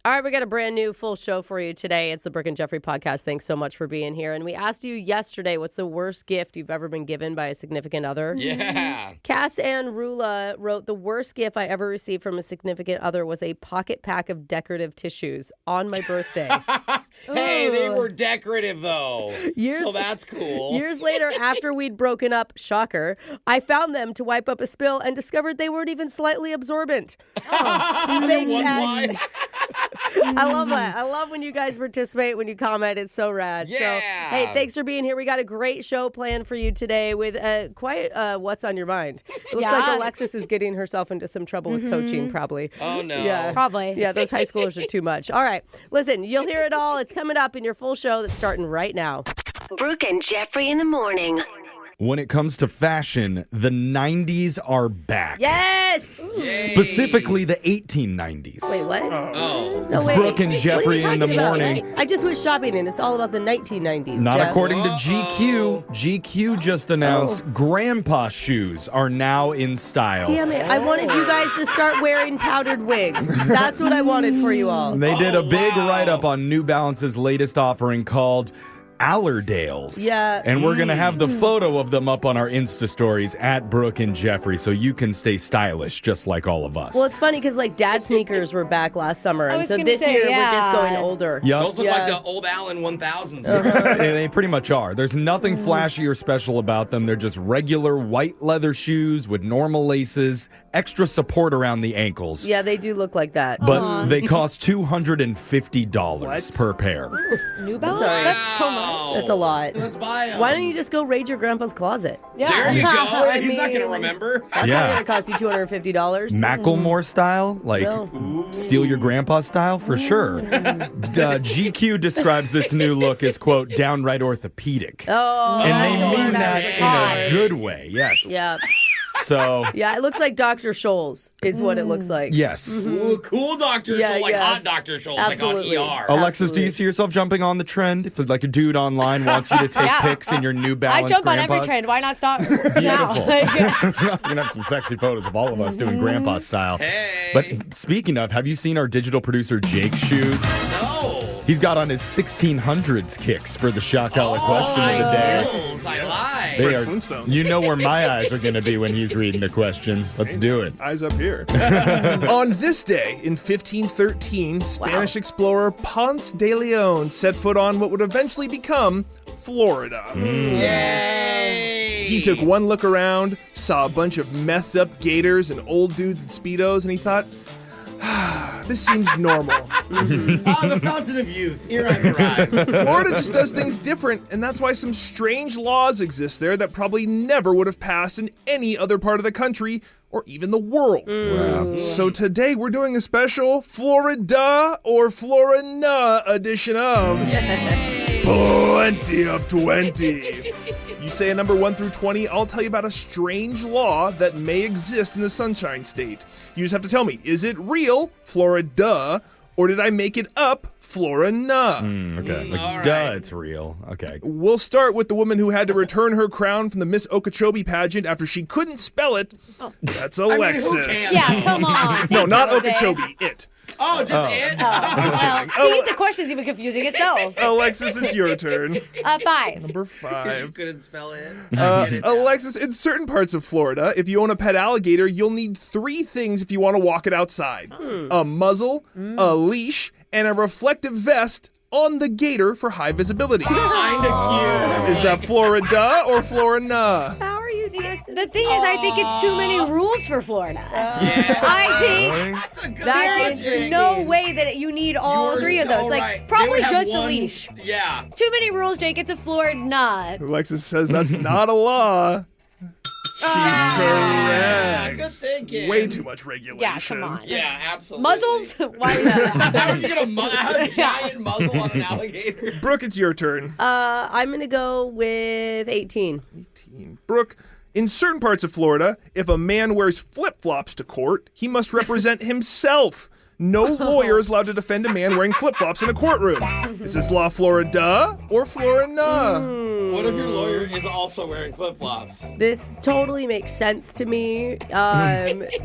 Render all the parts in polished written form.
All right, we got a brand new full show for you today. It's the Brooke and Jeffrey podcast. Thanks so much for being here. And we asked you yesterday, what's the worst gift you've ever been given by a significant other? Yeah. Cass Ann Rula wrote, the worst gift I ever received from a significant other was a pocket pack of decorative tissues on my birthday. Hey, they were decorative, though. So that's cool. Years later, after we'd broken up, shocker, I found them to wipe up a spill and discovered they weren't even slightly absorbent. Thanks, X. I love that. I love when you guys participate, when you comment. It's so rad. Yeah. So, hey, thanks for being here. We got a great show planned for you today with quite what's on your mind. It looks like Alexis is getting herself into some trouble with coaching, probably. Oh, no. Yeah. Probably. Yeah, those high schoolers are too much. All right. Listen, you'll hear it all. It's coming up in your full show that's starting right now. Brooke and Jeffrey in the morning. When it comes to fashion, the 90s are back. Yes! Specifically the 1890s. Wait, what? Oh. No, It's wait. Brooke and What are Jeffrey you in the talking about? morning. I just went shopping and it's all about the 1990s. Not Jeff. according to GQ. GQ just announced grandpa shoes are now in style. Damn it. I wanted you guys to start wearing powdered wigs. That's what I wanted for you all. They did a big wow. write-up on New Balance's latest offering called Allerdales. Yeah. And we're going to have the photo of them up on our Insta stories at Brooke and Jeffrey so you can stay stylish just like all of us. Well, it's funny because like dad sneakers were back last summer. And was so gonna this say, year yeah. we're just going older. Yup. Those look Yeah. like the old Allen 1000s. They pretty much are. There's nothing flashy or special about them. They're just regular white leather shoes with normal laces, extra support around the ankles. Yeah, they do look like that. But they cost $250 per pair. New Balance? Sorry. That's so much. That's a lot. Let's buy them. Why don't you just go raid your grandpa's closet? Yeah. There you go. I He's not mean- going to remember. That's Yeah. not going to cost you $250. Macklemore style? Like No. steal your grandpa style? For sure. GQ describes this new look as, quote, downright orthopedic. Oh, And that's the they mean word I that was in looking a for. good way, yes. Yeah. So, Yeah, it looks like Dr. Scholl's is what it looks like. yes. Ooh, cool Dr. Yeah, Scholl, like yeah. hot Dr. Scholl, Absolutely. like on ER. Alexis, do Absolutely. you see yourself jumping on the trend? If like a dude online wants you to take Yeah. pics in your New I Balance jump on every grandpas? trend. Why not stop Beautiful. now? We're going to have some sexy photos of all of us doing grandpa style. Hey. But speaking of, have you seen our digital producer Jake's shoes? No. He's got on his 1600s kicks for the shock collar question of the day. Hills, I lied. They are, Flintstones. you know where my eyes are going to be when he's reading the question. Let's do it. Eyes up here. On this day in 1513, Spanish explorer Ponce de Leon set foot on what would eventually become Florida. Yay. He took one look around, saw a bunch of methed up gators and old dudes in Speedos, and he thought, this seems normal. the fountain of youth. Here I've arrived. Florida just does things different, and that's why some strange laws exist there that probably never would have passed in any other part of the country or even the world. So today we're doing a special Florida or Florina edition of Plenty of 20. You say a number 1 through 20, I'll tell you about a strange law that may exist in the Sunshine State. You just have to tell me, is it real, Florida, or did I make it up, Florina? Okay. Like, all duh, right. it's real. Okay. We'll start with the woman who had to return her crown from the Miss Okeechobee pageant after she couldn't spell it. That's Alexis. who can? Yeah, come on. No, Thank not you, Jose. Okeechobee, it. Oh, just it? Well, see, the question's even confusing itself. Alexis, it's your turn. 5. Number You 5. couldn't spell it. I get it now. Alexis, in certain parts of Florida, if you own a pet alligator, you'll need 3 things if you want to walk it outside. A muzzle, a leash, and a reflective vest on the gator for high visibility. Kinda cute. Is that Florida or Florina? How are you The thing is, I think it's too many rules for Florida. Yeah. I think That's a good That's question. there's no way that you need all You are 3 of so those. Like, right. They probably would have just a one- leash. Yeah. Too many rules, Jake. It's a Florida. Alexis says that's not a law. She's correct. Good thinking. Way too much regulation. Yeah, come on. Yeah, absolutely. Muzzles? Why not? How are you going to have a giant muzzle on an alligator? Brooke, it's your turn. I'm going to go with 18. Brooke, in certain parts of Florida, if a man wears flip-flops to court, he must represent himself. No lawyer is allowed to defend a man wearing flip-flops in a courtroom. Is this law Florida or Florina? What if your lawyer is also wearing flip-flops? This totally makes sense to me.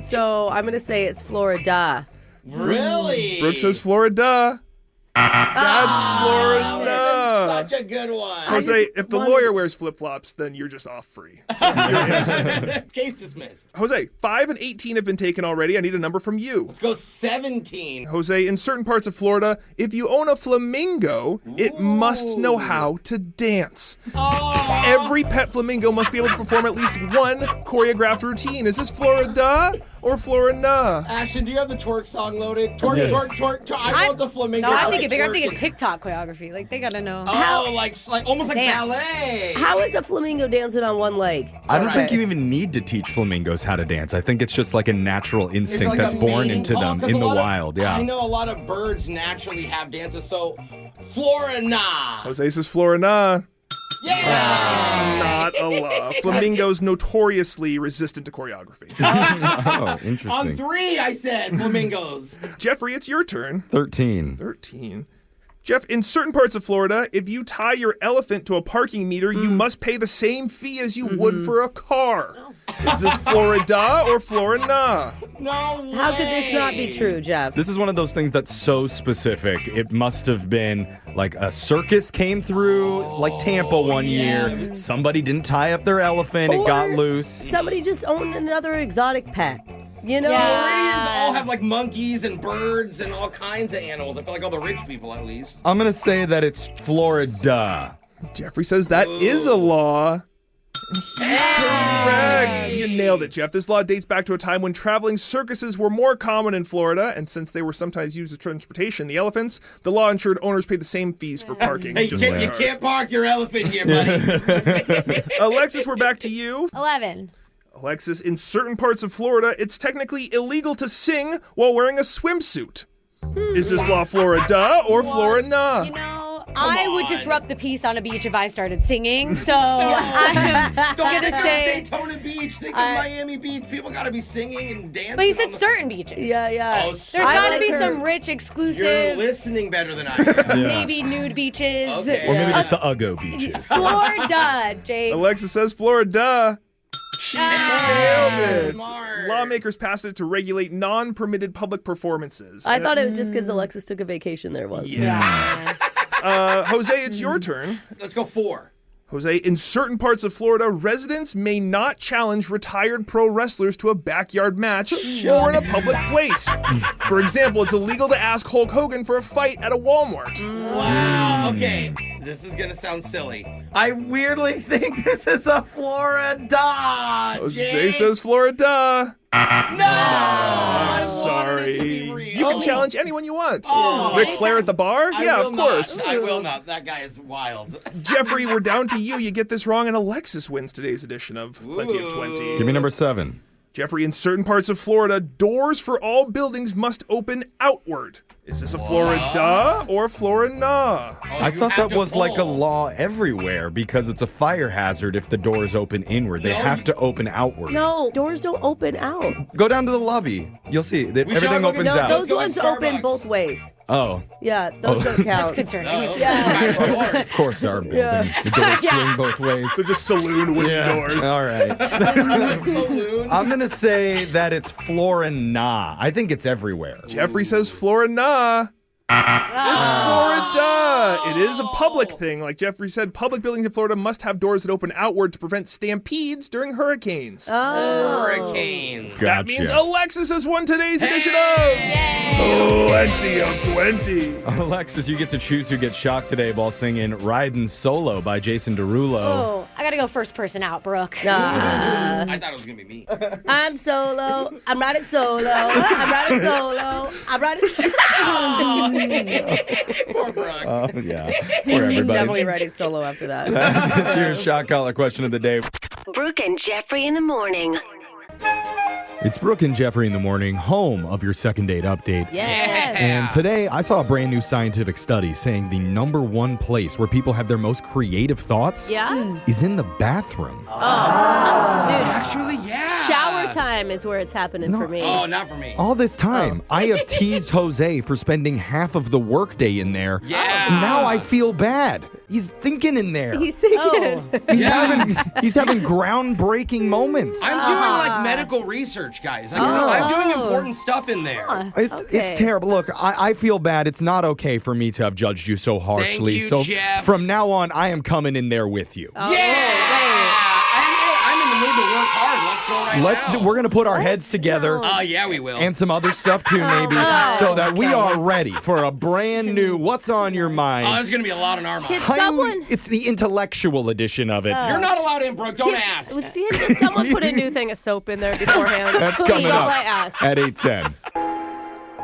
So I'm going to say it's Florida. Really? Brooke says Florida. That's Florida. That's such a good one. Jose, if the lawyer wears flip-flops, then you're just off free. Case dismissed. Jose, 5 and 18 have been taken already. I need a number from you. Let's go 17. Jose, in certain parts of Florida, if you own a flamingo, it must know how to dance. Oh. Every pet flamingo must be able to perform at least one choreographed routine. Is this Florida or Florida? Ashton, do you have the twerk song loaded? Twerk, twerk, twerk, twerk. I want the flamingo. No, I'm thinking TikTok choreography. Like, they gotta know. Oh, like almost like Dance. ballet. How is a flamingo dancing on one leg? I don't think you even need to teach flamingos how to dance. I think it's just like a natural instinct like that's a born mating into call, them 'cause in a the lot of- wild. Yeah. I know a lot of birds naturally have dances, so Florida. Jose says Florida. Yeah. Not a law. Flamingos notoriously resistant to choreography. Oh, On interesting. 3, I said flamingos. Jeffrey, it's your turn. 13. 13. Jeff, in certain parts of Florida, if you tie your elephant to a parking meter, you must pay the same fee as you would for a car. Is this Florida or Florida? No way. How could this not be true, Jeff? This is one of those things that's so specific. It must have been like a circus came through like Tampa one year. Somebody didn't tie up their elephant. It got Or loose. Somebody just owned another exotic pet. You know? Floridians all have like monkeys and birds and all kinds of animals. I feel like all the rich people, at least. I'm going to say that it's Florida. Jeffrey says that is a law. Correct. You nailed it, Jeff. This law dates back to a time when traveling circuses were more common in Florida, and since they were sometimes used as transportation, the elephants, the law ensured owners paid the same fees for parking. Hey, just like you cars. can't park your elephant here, buddy. Alexis, we're back to you. 11. Alexis, in certain parts of Florida, it's technically illegal to sing while wearing a swimsuit. Is this law Florida or Florida? You know, I would disrupt the peace on a beach if I started singing, so I'm Don't gonna think say. of Daytona Beach. Think of Miami Beach. People got to be singing and dancing. But he on said the- certain beaches. Yeah. Oh, There's certain- gotta like be her. some rich, You're exclusive, listening better than I am. maybe nude beaches. Okay. Or maybe just the Uggo beaches. Florida, Jake. Alexis says Florida. She nailed it. Smart. Lawmakers passed it to regulate non-permitted public performances. I thought it was just because Alexis took a vacation there once. Yeah. Jose, it's your turn. Let's go 4. Jose, in certain parts of Florida, residents may not challenge retired pro wrestlers to a backyard match or in a public place. For example, it's illegal to ask Hulk Hogan for a fight at a Walmart. Wow. Okay. This is going to sound silly. I weirdly think this is a Florida. Jose Jake. says Florida. No. I wanted it to Sorry. be real. You can challenge anyone you want. Oh. Ric Flair at the bar? I Yeah, will of course. Not. I will not. That guy is wild. Jeffrey, we're down to you. You get this wrong, and Alexis wins today's edition of Plenty of 20. Give me number 7. Jeffrey, in certain parts of Florida, doors for all buildings must open outward. Is this a Florida or Florida? I thought that was like a law everywhere because it's a fire hazard if the doors open inward. They have to open outward. No, doors don't open out. Go down to the lobby. You'll see that We shall everything go opens get- No, out. those go ones to open Starbucks. both ways. Oh, Yeah, those don't count. That's concerning. of course our building. The doors swing both ways. So just saloon wooden doors. All right. Balloon. I'm going to say that it's Florida. I think it's everywhere. Jeffrey says Florida. It's Florida. It is a public thing. Like Jeffrey said, public buildings in Florida must have doors that open outward to prevent stampedes during hurricanes. Hurricane. That means Alexis has won today's edition of Plenty of 20. Alexis, you get to choose who gets shocked today while singing Riding Solo by Jason Derulo. Oh, I gotta go first person out, Brooke. I thought it was going to be me. I'm solo. I'm riding solo. I'm riding solo. I'm riding solo. Poor Brooke. Oh, yeah. For everybody. Definitely riding solo after that. It's your shot collar question of the day. Brooke and Jeffrey in the morning. It's Brooke and Jeffrey in the morning, home of your second date update. Yes. And today, I saw a brand new scientific study saying the number one place where people have their most creative thoughts Yeah? is in the bathroom. Dude, Actually, yeah. shower time is where it's happening for me. Oh, not for me. All this time, I have teased Jose for spending half of the workday in there. Yeah. And now I feel bad. He's thinking in there. He's thinking. He's having groundbreaking moments. I'm doing like medical research, guys. I'm doing important stuff in there. It's terrible. Look, I feel bad. It's not okay for me to have judged you so harshly. you, so Jeff. from now on, I am coming in there with you. I'm in the mood to work hard. Let's go now. We're gonna put our heads together. Oh, yeah, we will. And some other stuff too, maybe, so that we are ready for a brand new What's on Your Mind. Oh, there's going to be a lot on our mind. It's the intellectual edition of it. You're not allowed in, Brooke. Don't ask. Did someone put a new thing of soap in there beforehand? That's coming That's up all I ask. at 8:10.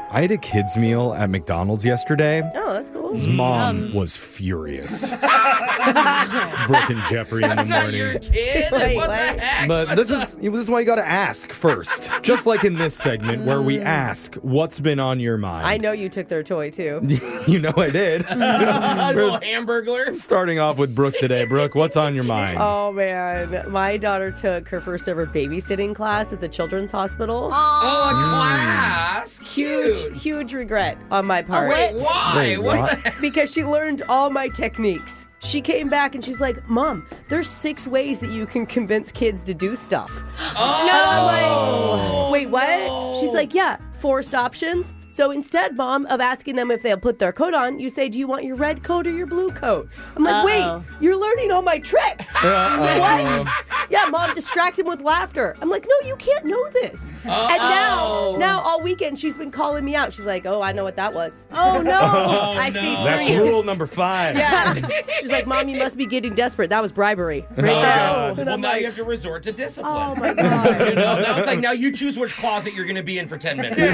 I had a kids meal at McDonald's yesterday. Oh, that's cool. His mom was furious. It's Brooke and Jeffrey in the That's not morning. your kid. Wait, what what? the heck? But this is why you got to ask first. Just like in this segment where we ask what's been on your mind. I know you took their toy, too. You know I did. A little hamburglar. Starting off with Brooke today. Brooke, what's on your mind? Oh, man. My daughter took her first ever babysitting class at the Children's Hospital. Oh, a class. Huge regret on my part. Wait, why? Wait, what what? the heck? Because she learned all my techniques. She came back and she's like, Mom, there's 6 ways that you can convince kids to do stuff. Oh, And I'm like, wait, what? She's like, yeah, forced options. So instead, Mom, of asking them if they'll put their coat on, you say, do you want your red coat or your blue coat? I'm like, wait, you're learning all my tricks. What? Yeah, Mom, distract him with laughter. I'm like, no, you can't know this. And now all weekend, she's been calling me out. She's like, oh, I know what that was. Oh, no. I see through That's you. rule number 5. Yeah. She's like, Mom, you must be getting desperate. That was bribery. Right there. God. And Well, I'm now like, you have to resort to discipline. oh, my God. You know, now it's like, now you choose which closet you're going to be in for 10 minutes. So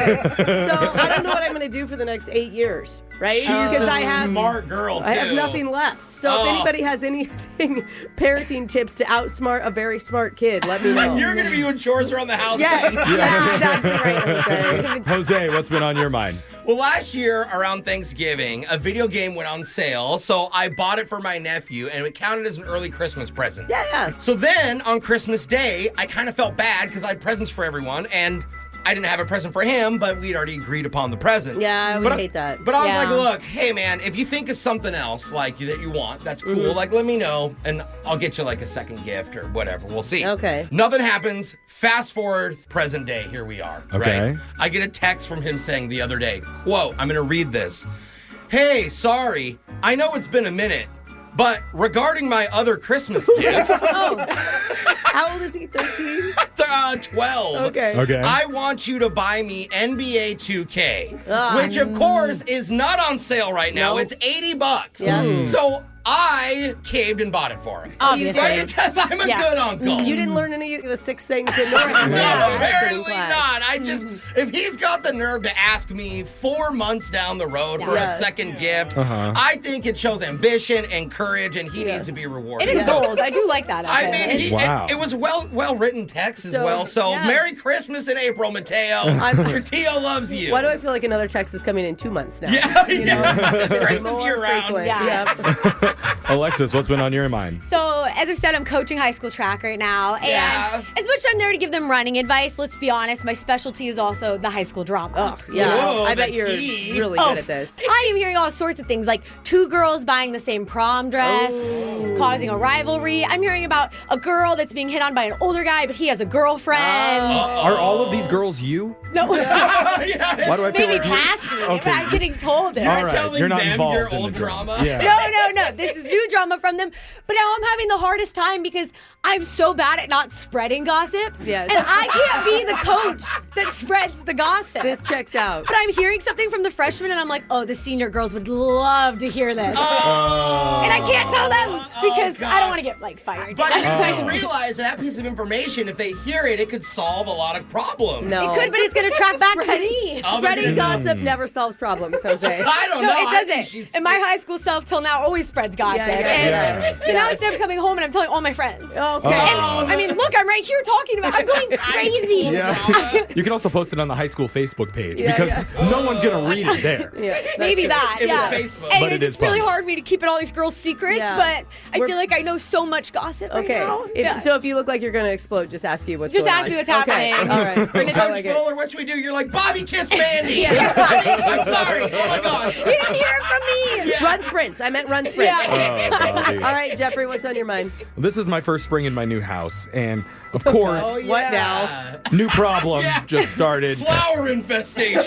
I don't know what I'm going to do for the next 8 years, right? Because I have smart girl, too. I have nothing left. So if anybody has anything parenting tips to outsmart a very smart kid, let me know. You're going to be doing chores around the house. Yes, that's exactly right, Jose. Jose, what's been on your mind? Well, last year around Thanksgiving, a video game went on sale, so I bought it for my nephew, and it counted as an early Christmas present. Yeah. So then, on Christmas Day, I kind of felt bad because I had presents for everyone, and I didn't have a present for him, but we'd already agreed upon the present. Yeah, I always hate that. But I was Yeah. like, look, hey, man, if you think of something else like that you want, that's cool. Like, let me know, and I'll get you like a second gift or whatever. We'll see. Okay. Nothing happens. Fast forward, present day, here we are. Okay. Right? I get a text from him saying the other day, quote, I'm going to read this. Hey, sorry, I know it's been a minute, but regarding my other Christmas gift, How old is he? 13? 12. Okay. I want you to buy me NBA 2K, which of course is not on sale right now. Nope. It's $80. Yeah. So I caved and bought it for him. Obviously. Right? Because I'm a good uncle. You didn't learn any of the 6 things that Nora learned. No, in babysitting apparently class. not. I just, if he's got the nerve to ask me 4 months down the road for Yeah. a second gift, I think it shows ambition and courage, and he needs to be rewarded. It is bold. I do like that. I of mean, it. Wow. it was well written text as So- well. So Yeah. Merry Christmas in April, Mateo. Your Tio loves you. Why do I feel like another text is coming in 2 months now? Yeah, You know? It's It's Christmas more year round. frequent. Yeah. Yep. Alexis, what's been on your mind? So, as I've said, I'm coaching high school track right now. Yeah. And as much as I'm there to give them running advice, let's be honest, my specialty is also the high school drama. Yeah. Whoa, I bet the you're tea. really good at this. I am hearing all sorts of things like 2 girls buying the same prom dress, causing a rivalry. I'm hearing about a girl that's being hit on by an older guy, but he has a girlfriend. Are all of these girls you? No, Yeah. Why do I feel maybe like you? past me, but I'm getting told it. All right, telling you're not them involved your in the old drama? Yeah. No. This is new drama from them. But now I'm having the hardest time because I'm so bad at not spreading gossip. Yes. And I can't be the coach that spreads the gossip. This checks out. But I'm hearing something from the freshmen, and I'm like, oh, the senior girls would love to hear this. And I can't tell them because I don't want to get, fired. But you don't realize that piece of information, if they hear it, it could solve a lot of problems. No. It could, but it's going to track back to me. Oh, Spreading gossip never solves problems, Jose. I don't know. No, I it think doesn't. she's- And my high school self till now always spreads gossip. Yeah. So now instead of coming home and I'm telling all my friends. Oh, Okay. I mean, look, I'm right here talking about. I'm going crazy. Yeah. You can also post it on the high school Facebook page because no one's going to read it there. Yeah, Maybe that. If yeah. it's Facebook. And But it is it's really public. hard for me to keep it all these girls' secrets, Yeah. but I feel like I know so much gossip right Okay. now. So if you look like you're going to explode, just ask you what's Just going on. ask me what's Okay. happening. All right. When I Coach like it. Fuller, what should we do? You're like, Bobby kiss Mandy. I'm sorry. Oh my gosh. You didn't hear it from me. Run sprints. I meant run sprints. Yeah. Oh, Bobby. All right, Jeffrey, what's on your mind? This is my first spring in my new house, and of course, What now? new problem Yeah. just started. Flower infestation.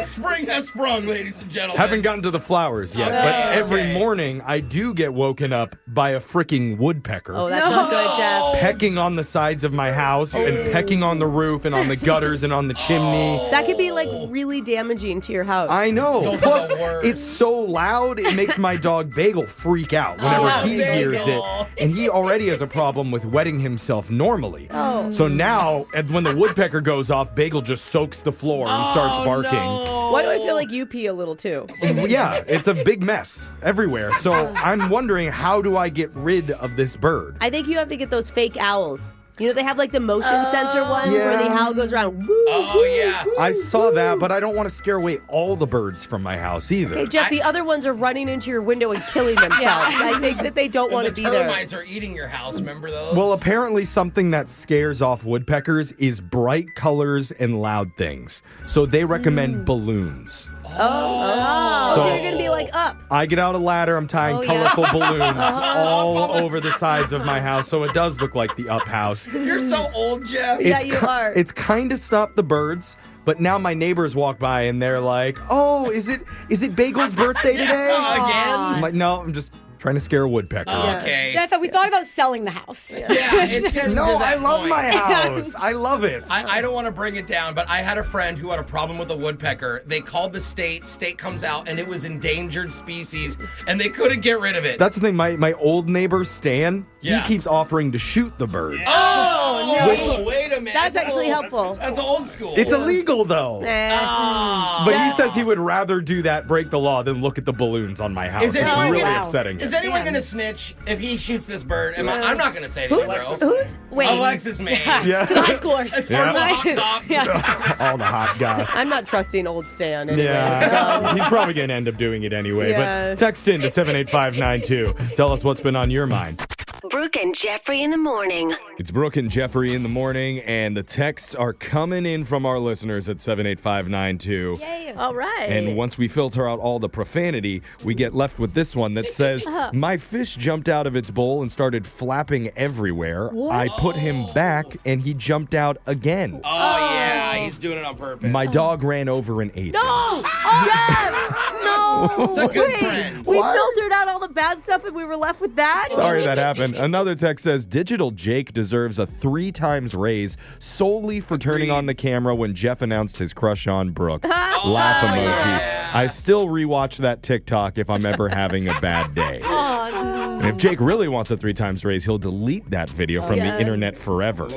Spring has sprung, ladies and gentlemen. Haven't gotten to the flowers yet, but every morning I do get woken up by a freaking woodpecker. Oh, that's not good, Jeff. Pecking on the sides of my house and pecking on the roof and on the gutters and on the chimney. That could be like really damaging to your house. I know. Those are Plus, the worst. it's so loud, it makes my dog Bagel freak out whenever he hears it. And he already has a problem with wetting himself normally. Oh. So now, when the woodpecker goes off, Bagel just soaks the floor and starts barking. No. Why do I feel like you pee a little too? Yeah, it's a big mess everywhere. So I'm wondering, how do I get rid of this bird? I think you have to get those fake owls. You know, they have like the motion sensor ones where the Yeah. owl goes around. Woo, Oh, yeah. I saw that, but I don't want to scare away all the birds from my house either. Hey, Jeff, the other ones are running into your window and killing themselves. I think that they don't want to The be there. termites are eating your house. Remember those? Well, apparently something that scares off woodpeckers is bright colors and loud things. So they recommend balloons. Oh, so you're going to be like up. I get out a ladder, I'm tying colorful balloons all over the sides of my house, so it does look like the up house. You're so old, Jeff. Yeah, you are. It's kind of stopped the birds, but now my neighbors walk by and they're like, "Oh, is it Bagel's birthday today?" Again? I'm like, "No, I'm just trying to scare a woodpecker." Okay. Jeff, have we thought about selling the house? Yeah, it's getting No, to that I love point. my house. I love it. I don't want to bring it down, but I had a friend who had a problem with a woodpecker. They called the state comes out, and it was endangered species, and they couldn't get rid of it. That's the thing. My old neighbor Stan, Yeah. he keeps offering to shoot the bird. Oh, wait a minute. That's actually helpful. That's old school. It's illegal though. But he says he would rather do that, break the law, than look at the balloons on my house. Is It's anyone really gonna- upsetting. Is anyone going to snitch if he shoots this bird? I'm not going to say anything, girls. Who's? Wait. Alexis, man. Yeah. To the high schoolers. It's part of the hot top. All the hot goss. I'm not trusting old Stan anyway. Yeah, he's probably going to end up doing it anyway. Yeah. But text in to 78592. Tell us what's been on your mind. Brooke and Jeffrey in the morning. It's Brooke and Jeffrey in the morning, and the texts are coming in from our listeners at 78592. Yay. All right. And once we filter out all the profanity, we get left with this one that says, "My fish jumped out of its bowl and started flapping everywhere. I put him back, and he jumped out again. Oh, yeah. He's doing it on purpose. My dog ran over and ate him." No! Jeff! No! It's a good Wait, friend. we filtered out all the bad stuff and we were left with that? Sorry that happened. Another text says, "Digital Jake deserves a 3 times raise solely for turning on the camera when Jeff announced his crush on Brooke." Laugh emoji. yeah. I still rewatch that TikTok if I'm ever having a bad day. And if Jake really wants a 3 times raise, he'll delete that video from the internet forever.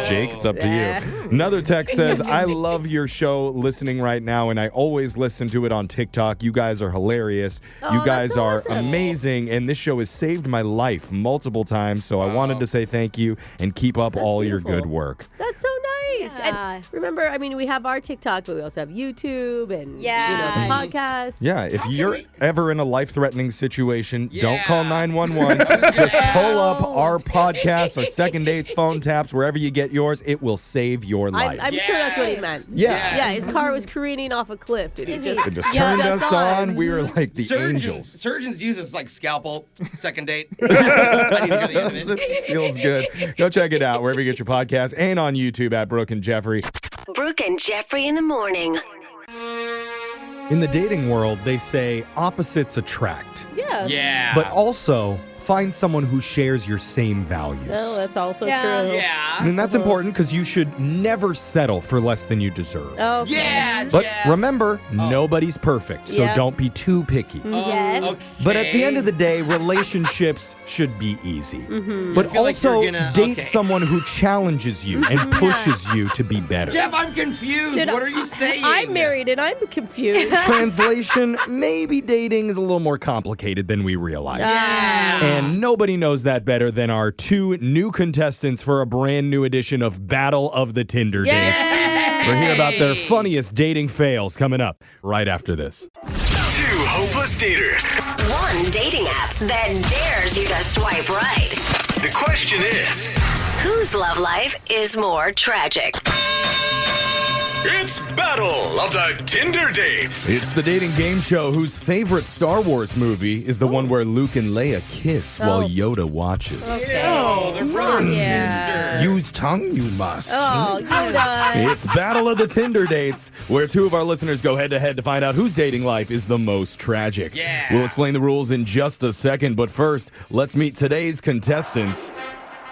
Jake, it's up to you. Another text says, "I love your show listening right now, and I always listen to it on TikTok. You guys are hilarious. You that's guys so are awesome. amazing, and this show has saved my life multiple times, so I wanted to say thank you and keep up all your beautiful. good work." That's so nice. Yeah. And remember, I mean, we have our TikTok, but we also have YouTube and Yeah. the podcast. Yeah, if you're ever in a life-threatening situation, don't Yeah. call 911. Just pull up our podcast or Second Dates phone taps, wherever you get yours. It will save your life. I'm sure that's what he meant. Yeah. Yeah, his car was careening off a cliff. Did he just? It just turned jumped us on. We were like the Surgeons, angels. surgeons use this like scalpel. Second date. I need to go to the end of it. This feels good. Go check it out wherever you get your podcast and on YouTube at Brooke and Jeffrey. Brooke and Jeffrey in the morning. In the dating world, they say opposites attract, Yeah. Yeah. but also find someone who shares your same values. Oh, that's also Yeah. true. Yeah. And that's important because you should never settle for less than you deserve. Oh, okay. Yeah, But Jeff. remember, nobody's perfect, so Yeah. don't be too picky. Yes. Okay. But at the end of the day, relationships should be easy. But I feel like also you're gonna- date okay. someone who challenges you and pushes you to be better. Jeff, I'm confused. Dude, what are you saying? I'm married and I'm confused. Translation, maybe dating is a little more complicated than we realize. Yeah. And nobody knows that better than our 2 new contestants for a brand new edition of Battle of the Tinder Dates. We'll hear about their funniest dating fails coming up right after this. 2 hopeless daters. 1 dating app that dares you to swipe right. The question is, Whose love life is more tragic? it's Battle of the Tinder Dates. It's the dating game show whose favorite Star Wars movie is the one where Luke and Leia kiss while Yoda watches. Oh, they're brother and sister. Use tongue, you must. Oh, Yoda. It's Battle of the Tinder Dates, where 2 of our listeners go head-to-head to find out whose dating life is the most tragic. Yeah. We'll explain the rules in just a second, but first, let's meet today's contestants.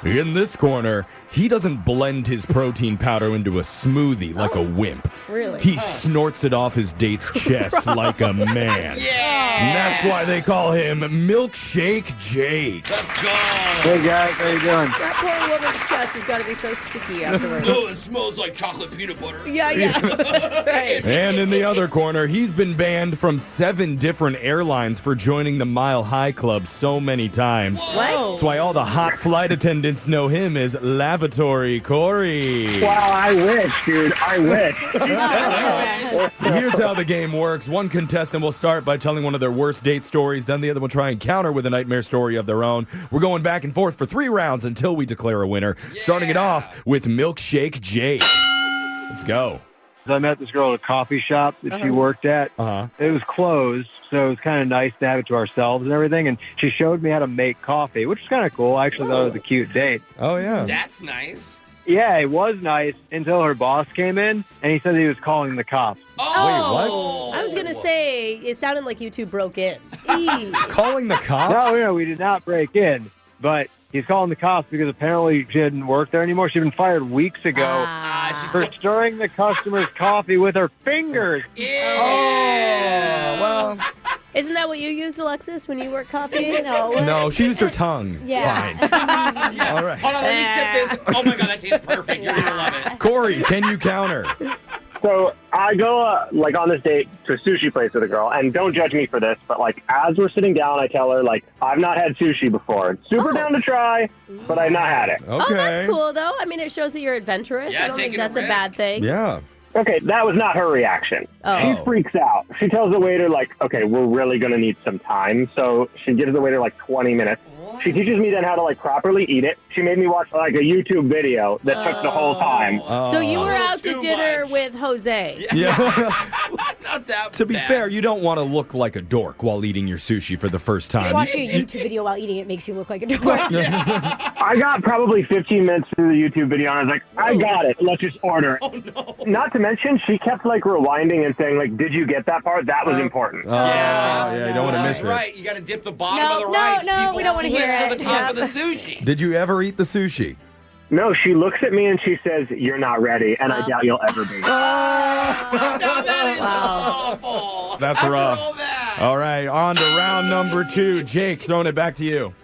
In this corner, he doesn't blend his protein powder into a smoothie like a wimp. Really? He snorts it off his date's chest like a man. Yeah. And that's why they call him Milkshake Jake. Let's go. Hey guys, how you doing? That poor woman's chest has got to be so sticky afterwards. Oh, it smells like chocolate peanut butter. Yeah. That's right. And in the other corner, he's been banned from 7 different airlines for joining the Mile High Club so many times. What? That's why all the hot flight attendants know him as Lavatory Corey. Wow, I wish, dude. I wish. Here's how the game works. One contestant will start by telling one of their worst date stories. Then the other will try and counter with a nightmare story of their own. We're going back and forth for 3 rounds until we declare a winner. Starting it off with Milkshake Jake. Let's go. I met this girl at a coffee shop that she worked at. It was closed, so it was kind of nice to have it to ourselves and everything. And she showed me how to make coffee, which was kind of cool. I actually thought it was a cute date. Oh, yeah. That's nice. Yeah, it was nice until her boss came in, and he said he was calling the cops. Oh. I was going to say, it sounded like you 2 broke in. Calling the cops? No, we did not break in, but he's calling the cops because apparently she didn't work there anymore. She'd been fired weeks ago for stirring the customer's coffee with her fingers. Yeah. Well, Isn't that what you used, Alexis, when you work coffee? no, she used her tongue. Yeah. It's fine. All right. Hold on, let me sip this. Oh my God, that tastes perfect. You're going to love it. Corey, can you counter? So I go on this date to a sushi place with a girl, and don't judge me for this, but as we're sitting down, I tell her I've not had sushi before. Super down to try, but I've not had it. Okay. Oh, that's cool, though. I mean, it shows that you're adventurous. Yeah, I don't think taking a that's a risk. bad thing. Yeah. Okay, that was not her reaction. Oh. She freaks out. She tells the waiter okay, we're really gonna need some time. So she gives the waiter 20 minutes. She teaches me then how to properly eat it. She made me watch a YouTube video that took the whole time. So you were out to too dinner much. with Jose. Yeah. Not that To be bad. fair, you don't want to look like a dork while eating your sushi for the first time. Watching a YouTube video while eating it makes you look like a dork. I got probably 15 minutes through the YouTube video, and I was like, I got it. Let's just order. Oh, no. Not to mention, she kept rewinding and saying did you get that part? That was important. Yeah, you don't want to miss That's it. right. You got to dip the bottom No, of the no, rice. no, People we don't wanna flip hear to it. the top of the sushi. Did you ever eat the sushi? No, she looks at me and she says, you're not ready, and I doubt you'll ever be. No, that is awful. That's After rough. all that. All right, on to round number 2. Jake, throwing it back to you.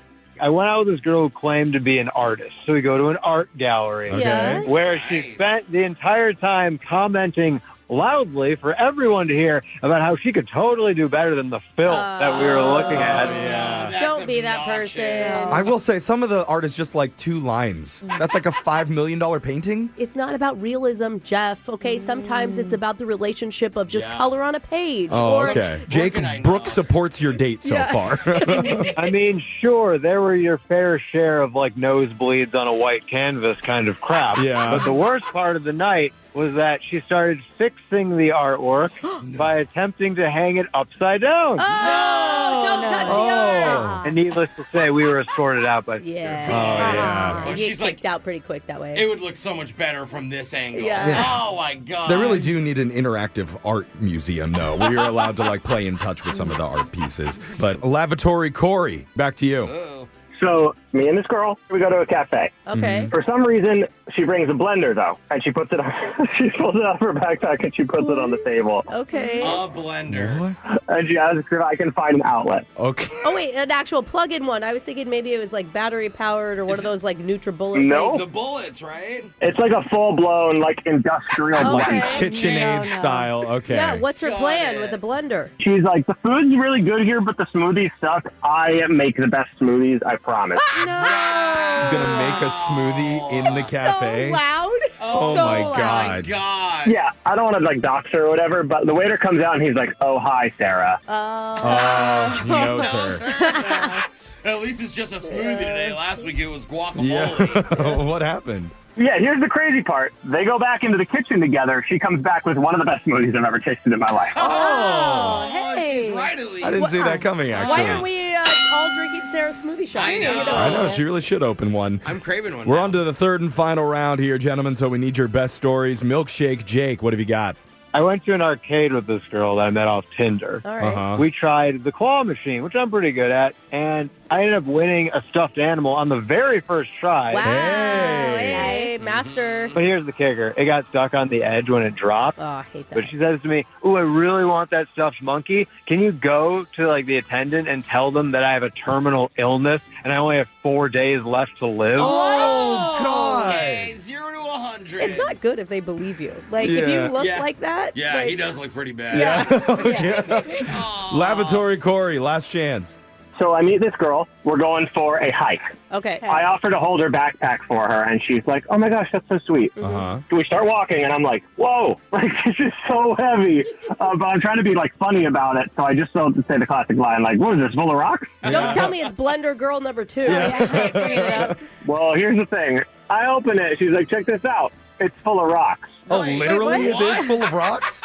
I went out with this girl who claimed to be an artist. So we go to an art gallery Yeah. where she spent the entire time commenting loudly for everyone to hear about how she could totally do better than the filth that we were looking at. Yeah, that's Don't be that obnoxious. person. I will say, some of the art is just 2 lines. That's a $5 million painting? It's not about realism, Jeff, okay? Sometimes it's about the relationship of just color on a page. Oh, or okay. Jake, can I know? Brooke supports your date so far. I mean, sure, there were your fair share of nosebleeds on a white canvas kind of crap. Yeah. But the worst part of the night was that she started fixing the artwork by attempting to hang it upside down. Oh, don't touch the art. And needless to say, we were escorted out by Yeah. Oh, yeah. You She's get kicked out pretty quick that way. It would look so much better from this angle. Yeah. Oh, my God. They really do need an interactive art museum, though, where you're allowed to play in touch with some of the art pieces. But Lavatory Corey, back to you. Oh. So me and this girl, we go to a cafe. Okay. For some reason, she brings a blender though, and she puts it on. She pulls it out of her backpack and she puts it on the table. Okay. A blender. And she asks if I can find an outlet. Okay. Oh, wait, an actual plug-in one. I was thinking maybe it was like battery-powered or one of those like NutriBullet No. things. The bullets, right? It's like a full-blown, like industrial blender. KitchenAid style. Okay. Yeah, what's her Got plan it. with the blender? She's like, the food's really good here, but the smoothies suck. I make the best smoothies, I promise. She's going to make a smoothie in the cafe. So loud. Oh, so my loud. God. God. Yeah, I don't want to like dox her or whatever, but the waiter comes out and he's like, "Oh, hi, Sarah." Oh, he knows her. At least it's just a smoothie today. Last week it was guacamole. Yeah. What happened? Yeah, here's the crazy part. They go back into the kitchen together. She comes back with one of the best smoothies I've ever tasted in my life. Oh, hey. She's right at least. I didn't see that coming, actually. Why aren't we all drinking Sarah's smoothie shot? I know. I know. She really should open one. I'm craving one. We're now. on to the third and final round here, gentlemen, so we need your best stories. Milkshake Jake, what have you got? I went to an arcade with this girl that I met off Tinder. All right. We tried the claw machine, which I'm pretty good at, and I ended up winning a stuffed animal on the very first try. Wow. Hey. Hey, master. But here's the kicker. It got stuck on the edge when it dropped. Oh, I hate that. But she says to me, "Ooh, I really want that stuffed monkey. Can you go to like the attendant and tell them that I have a terminal illness and I only have 4 days left to live?" Oh, God. Okay, 0 to 100. It's not good if they believe you. Like, if Yeah. you look Yeah. like that. Yeah, like, he does look pretty bad. Yeah. Lavatory Corey, last chance. So I meet this girl. We're going for a hike. Okay. I offer to hold her backpack for her, and she's like, "Oh my gosh, that's so sweet." Uh-huh. So we start walking, and I'm like, "Whoa, like this is so heavy." But I'm trying to be like funny about it, so I just don't say the classic line like, "What is this, full of rocks?" Don't tell me it's Blender Girl number 2. Well, here's the thing. I open it. She's like, "Check this out. It's full of rocks." Oh, literally? what? It is full of rocks?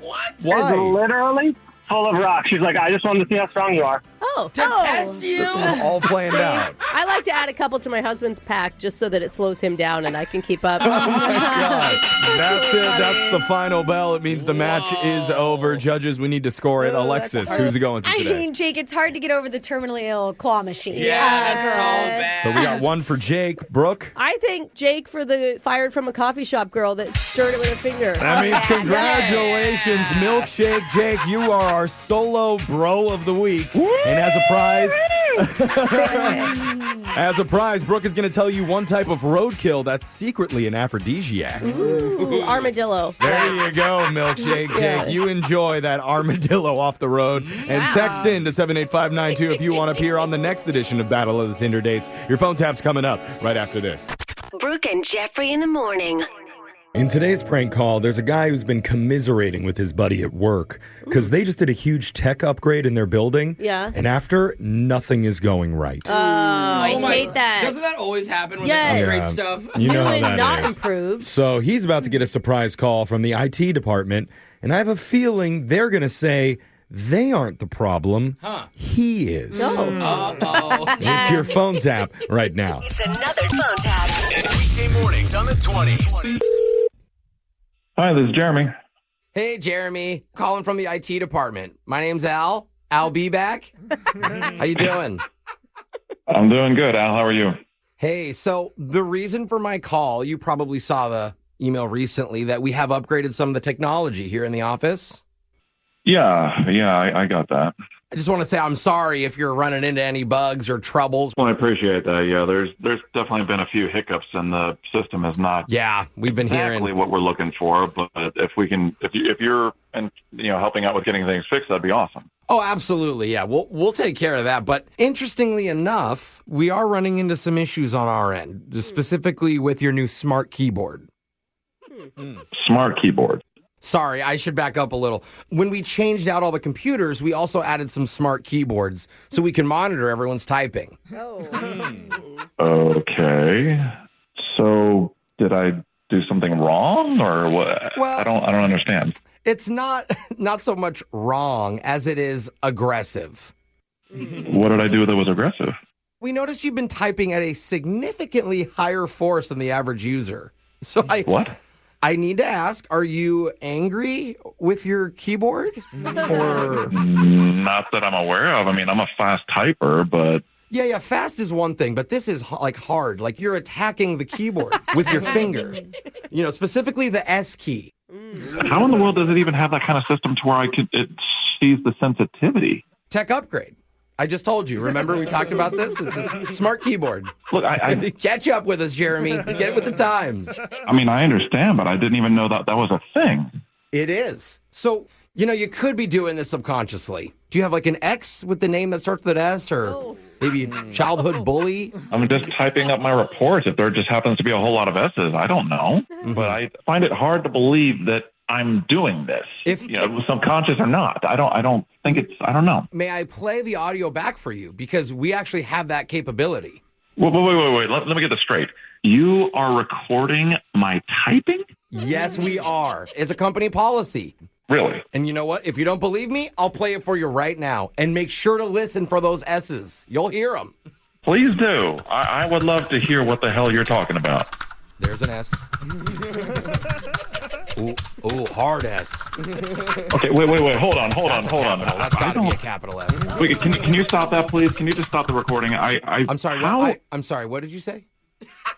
What? It's Why? literally full of rocks. She's like, "I just wanted to see how strong you are." Oh. To test you? This was all planned out. I like to add a couple to my husband's pack just so that it slows him down and I can keep up. God. That's really it. funny. That's the final bell. It means the match is over. Judges, we need to score it. Ooh, Alexis, that's who's it going to I today? mean, Jake, it's hard to get over the terminally ill claw machine. Yeah, that's so bad. So we got one for Jake. Brooke? I think Jake for the fired from a coffee shop girl that stirred it with her finger. That means congratulations, Milkshake Jake. You are our solo bro of the week. And as a prize, Brooke is going to tell you one type of roadkill that's secretly an aphrodisiac. Ooh, armadillo. There you go, Milkshake Jake. Yeah. You enjoy that armadillo off the road. And text in to 78592 if you want to appear on the next edition of Battle of the Tinder Dates. Your phone tap's coming up right after this. Brooke and Jeffrey in the morning. In today's prank call, there's a guy who's been commiserating with his buddy at work because they just did a huge tech upgrade in their building. Yeah. And after, nothing is going right. I hate that. Doesn't that always happen when Yes. they upgrade Yeah. stuff? You know how Would that not is. improve. So he's about to get a surprise call from the IT department, and I have a feeling they're going to say they aren't the problem. Huh. He is. No. Uh-oh. It's your phone tap right now. It's another phone tap. Weekday mornings on the 20s. Hi, this is Jeremy. Hey, Jeremy. Calling from the IT department. My name's Al. Al be back. How you doing? I'm doing good. Al, how are you? Hey, so the reason for my call, you probably saw the email recently that we have upgraded some of the technology here in the office. Yeah, I got that. I just want to say I'm sorry if you're running into any bugs or troubles. Well, I appreciate that. Yeah, there's definitely been a few hiccups, and the system is not Yeah, we've been exactly hearing. what we're looking for. But if you're helping out with getting things fixed, that'd be awesome. Oh, absolutely. Yeah, we'll take care of that. But interestingly enough, we are running into some issues on our end, specifically with your new smart keyboard. Smart keyboard. Sorry, I should back up a little. When we changed out all the computers, we also added some smart keyboards so we can monitor everyone's typing. Okay. So did I do something wrong, or what? Well- I don't understand. It's not so much wrong as it is aggressive. What did I do that was aggressive? We noticed you've been typing at a significantly higher force than the average user. So What? I need to ask, are you angry with your keyboard? Or Not that I'm aware of. I mean, I'm a fast typer, but Yeah, fast is one thing, but this is like hard. Like you're attacking the keyboard with your finger. Specifically the S key. How in the world does it even have that kind of system to where it sees the sensitivity? Tech upgrade. I just told you. Remember we talked about this? It's a smart keyboard. Look, I catch up with us, Jeremy. Get it with the times. I mean, I understand, but I didn't even know that was a thing. It is. So, you could be doing this subconsciously. Do you have like an X with the name that starts with an S or maybe childhood bully? I'm just typing up my reports if there just happens to be a whole lot of S's. I don't know. But I find it hard to believe that I'm doing this. If subconscious or not. I don't think I don't know. May I play the audio back for you? Because we actually have that capability. Wait. Let me get this straight. You are recording my typing? Yes, we are. It's a company policy. Really? And you know what? If you don't believe me, I'll play it for you right now. And make sure to listen for those S's. You'll hear them. Please do. I would love to hear what the hell you're talking about. There's an S. Ooh, hard S. Okay, wait. Hold on. That's got to be a capital S. Wait, can you stop that, please? Can you just stop the recording? I'm sorry. I'm sorry. What did you say?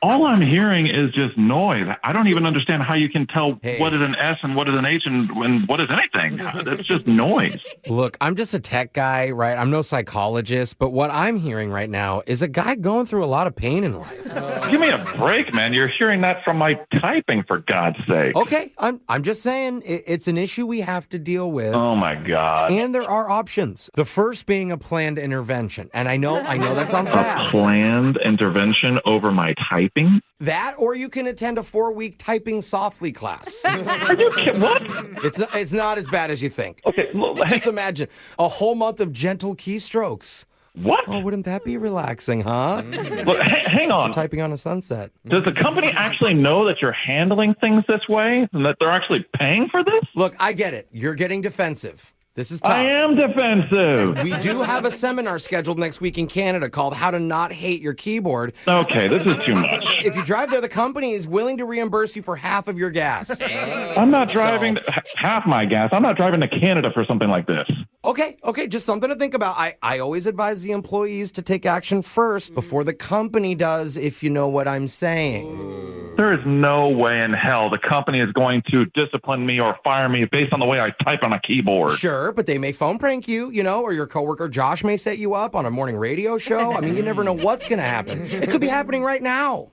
All I'm hearing is just noise. I don't even understand how you can tell what is an S and what is an H and what is anything. That's just noise. Look, I'm just a tech guy, right? I'm no psychologist, but what I'm hearing right now is a guy going through a lot of pain in life. Give me a break, man. You're hearing that from my typing, for God's sake. Okay, I'm just saying it's an issue we have to deal with. Oh, my God. And there are options. The first being a planned intervention. And I know that sounds bad. A planned intervention over my typing? That, or you can attend a 4-week typing softly class. Are you kidding? What? It's not as bad as you think. Okay, just imagine a whole month of gentle keystrokes. What? Oh, wouldn't that be relaxing, huh? Look, hang on. Typing on a sunset. Does the company actually know that you're handling things this way and that they're actually paying for this? Look, I get it. You're getting defensive. This is tough. I am defensive. We do have a seminar scheduled next week in Canada called How to Not Hate Your Keyboard. Okay, this is too much. If you drive there, the company is willing to reimburse you for half of your gas. I'm not driving half my gas. I'm not driving to Canada for something like this. Okay, just something to think about. I always advise the employees to take action first before the company does, if you know what I'm saying. There is no way in hell the company is going to discipline me or fire me based on the way I type on a keyboard. Sure, but they may phone prank you, or your coworker Josh may set you up on a morning radio show. I mean, you never know what's going to happen. It could be happening right now.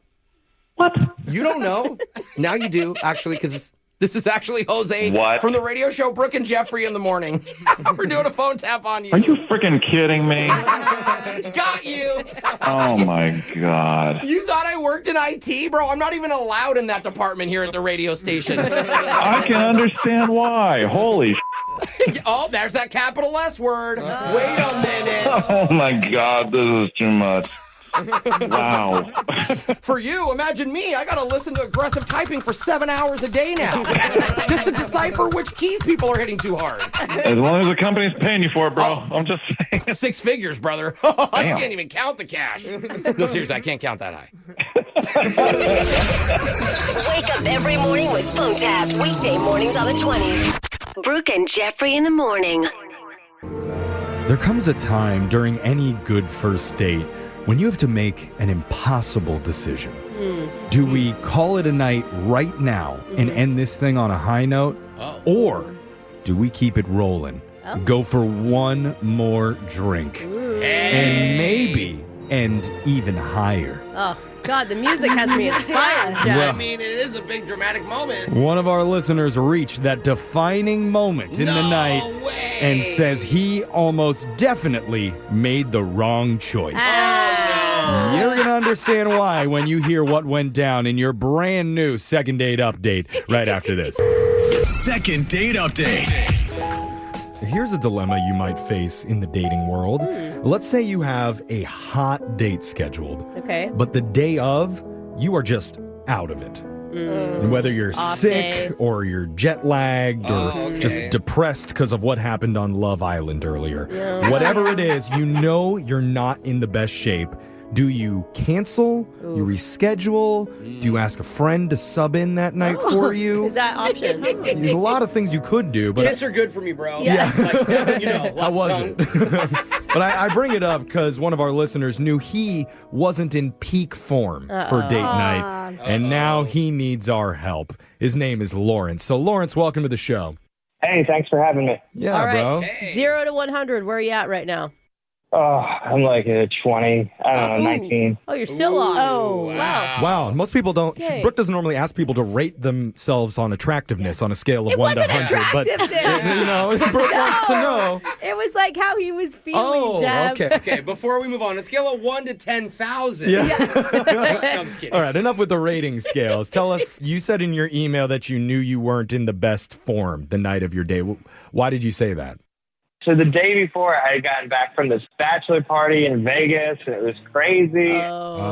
What? You don't know. Now you do, actually, because this is actually Jose from the radio show Brooke and Jeffrey in the morning. We're doing a phone tap on you. Are you freaking kidding me? Got you. Oh, my God. You thought I worked in IT, bro? I'm not even allowed in that department here at the radio station. I can understand why. Holy Oh, there's that capital S word. Wait a minute. Oh, my God. This is too much. Wow. For you, imagine me. I got to listen to aggressive typing for 7 hours a day now just to decipher which keys people are hitting too hard. As long as the company's paying you for it, bro. I'm just saying. 6 figures, brother. I can't even count the cash. No, seriously, I can't count that high. Wake up every morning with phone taps. Weekday mornings on the 20s. Brooke and Jeffrey in the morning. There comes a time during any good first date when you have to make an impossible decision. Do we call it a night right now and end this thing on a high note? Or do we keep it rolling? Go for one more drink. And maybe end even higher. Oh, God, the music has me inspired, Jeff. Well, I mean, it is a big dramatic moment. One of our listeners reached that defining moment in the night and says he almost definitely made the wrong choice. You're going to understand why when you hear what went down in your brand new second date update right after this. Second date update. Here's a dilemma you might face in the dating world. Let's say you have a hot date scheduled. Okay. But the day of, you are just out of it. And whether you're sick or you're jet lagged or just depressed because of what happened on Love Island earlier. Whatever it is, you know you're not in the best shape Do you cancel? You reschedule? Do you ask a friend to sub in that night for you? Is that option? There's a lot of things you could do, but Kiss are good for me, bro. Yeah. Like, I lots wasn't. of tongue. But I bring it up because one of our listeners knew he wasn't in peak form for date night, and now he needs our help. His name is Lawrence. So, Lawrence, welcome to the show. Hey, thanks for having me. Yeah, All right. bro. Hey. 0 to 100. Where are you at right now? Oh, I'm like a 20. I don't know, 19. Oh, you're still off. Oh, wow. Wow, most people don't. Okay. Brooke doesn't normally ask people to rate themselves on attractiveness on a scale of It 1 to wasn't 100. But, attractiveness. Brooke wants to know. It was like how he was feeling, Jeff. okay. Okay, before we move on, a scale of 1 to 10,000. Yeah. I'm just kidding. All right, enough with the rating scales. Tell us, you said in your email that you knew you weren't in the best form the night of your date. Why did you say that? So the day before, I had gotten back from this bachelor party in Vegas, and it was crazy.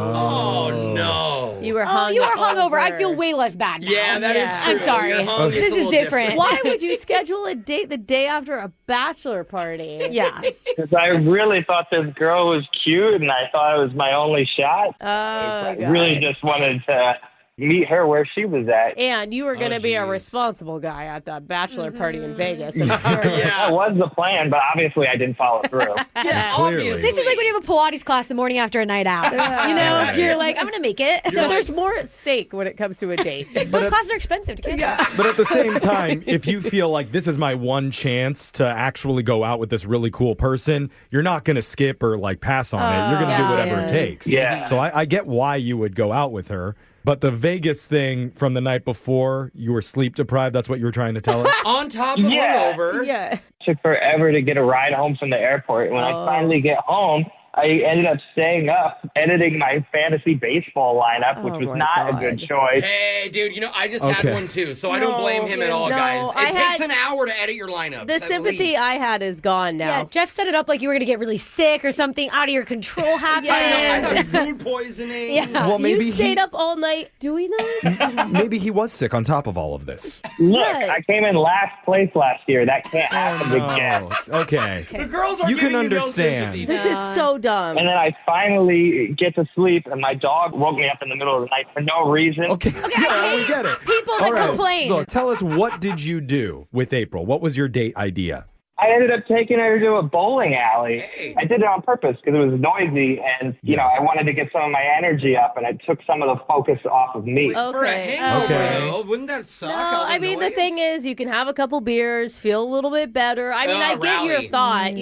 Oh, no. You were hungover. I feel way less bad now. Yeah, that is true. I'm sorry. You're hung, it's a This is little different. Why would you schedule a date the day after a bachelor party? Yeah. Because I really thought this girl was cute, and I thought it was my only shot. Oh, I God. really just wanted to meet her where she was at. And you were going to be a geez. responsible guy at the bachelor party in Vegas. I'm sure. That was the plan, but obviously I didn't follow through. Yeah, Clearly. obviously. This is like when you have a Pilates class the morning after a night out. You know, Right. you're like, I'm going to make it. So there's more at stake when it comes to a date. Those classes are expensive to cancel. But at the same time, if you feel like this is my one chance to actually go out with this really cool person, you're not going to skip or like pass on it. You're going to do whatever it takes. Yeah. So I get why you would go out with her. But the Vegas thing from the night before, you were sleep deprived. That's what you were trying to tell us? On top of Yeah. hungover. Yeah. Took forever to get a ride home from the airport. When I finally get home, I ended up staying up editing my fantasy baseball lineup, which Oh, was my not God. a good choice. Hey, dude, I just had Okay. one too, so I don't blame him at all, No, guys. I It takes had- an hour to edit your lineup. The sympathy I had is gone now. Yeah, Jeff set it up like you were going to get really sick or something out of your control happened. I had food poisoning. Yeah. Well, maybe you stayed up all night doing that? maybe he was sick on top of all of this. Look, Right. I came in last place last year. That can't happen again. Oh, okay. The girls are You can giving understand. You no sympathy. This is so dumb. And then I finally get to sleep, and my dog woke me up in the middle of the night for no reason. Okay. I we hate get it. people that All right. complain. Look, tell us, what did you do with April? What was your date idea? I ended up taking her to a bowling alley. Hey. I did it on purpose because it was noisy, and I wanted to get some of my energy up, and it took some of the focus off of me. Oh. For a Okay. hangover, Okay. though, wouldn't that suck? No, all the I mean, the noise? thing is, you can have a couple beers, feel a little bit better. I mean, I get your rowdy. thought,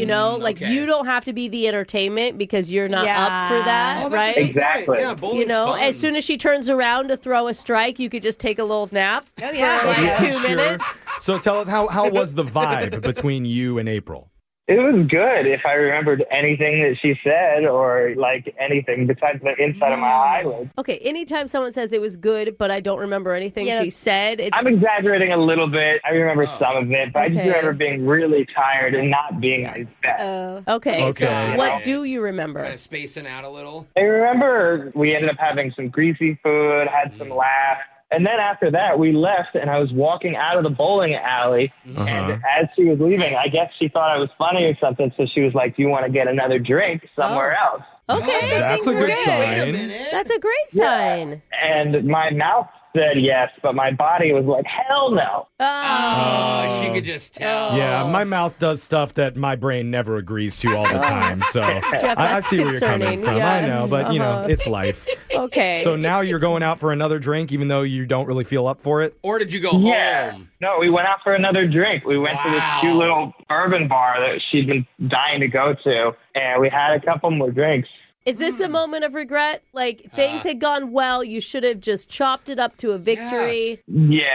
like okay. you don't have to be the entertainment because you're not Yeah. up for that, Oh, that's right? a good Exactly. point. Yeah, bowling's fun. As soon as she turns around to throw a strike, you could just take a little nap Oh, yeah. for like Yeah, 2 sure. minutes. So tell us, how was the vibe between you and April? It was good if I remembered anything that she said or like anything besides the inside of my eyelid. Okay, anytime someone says it was good, but I don't remember anything Yeah. she said, it's I'm exaggerating a little bit. I remember some of it, but I just Okay. remember being really tired and not being my best. okay. Okay. So what do you remember? Kind of spacing out a little. I remember we ended up having some greasy food, had some laughs. And then after that, we left, and I was walking out of the bowling alley. And as she was leaving, I guess she thought I was funny or something. So she was like, "Do you want to get another drink somewhere else?" Okay, so That's things a were good good. sign. Wait a minute. That's a great sign. And my mouth said yes, but my body was like, "Hell no." Oh, she could just tell. Yeah, my mouth does stuff that my brain never agrees to all the time. So I that's see where you're coming concerning. from. Yeah. I know, but it's life. Okay. So now you're going out for another drink, even though you don't really feel up for it? Or did you go Yeah. home? No, we went out for another drink. We went to this Wow. cute little bourbon bar that she'd been dying to go to, and we had a couple more drinks. Is this a moment of regret? Like things had gone well, you should have just chopped it up to a victory. Yeah,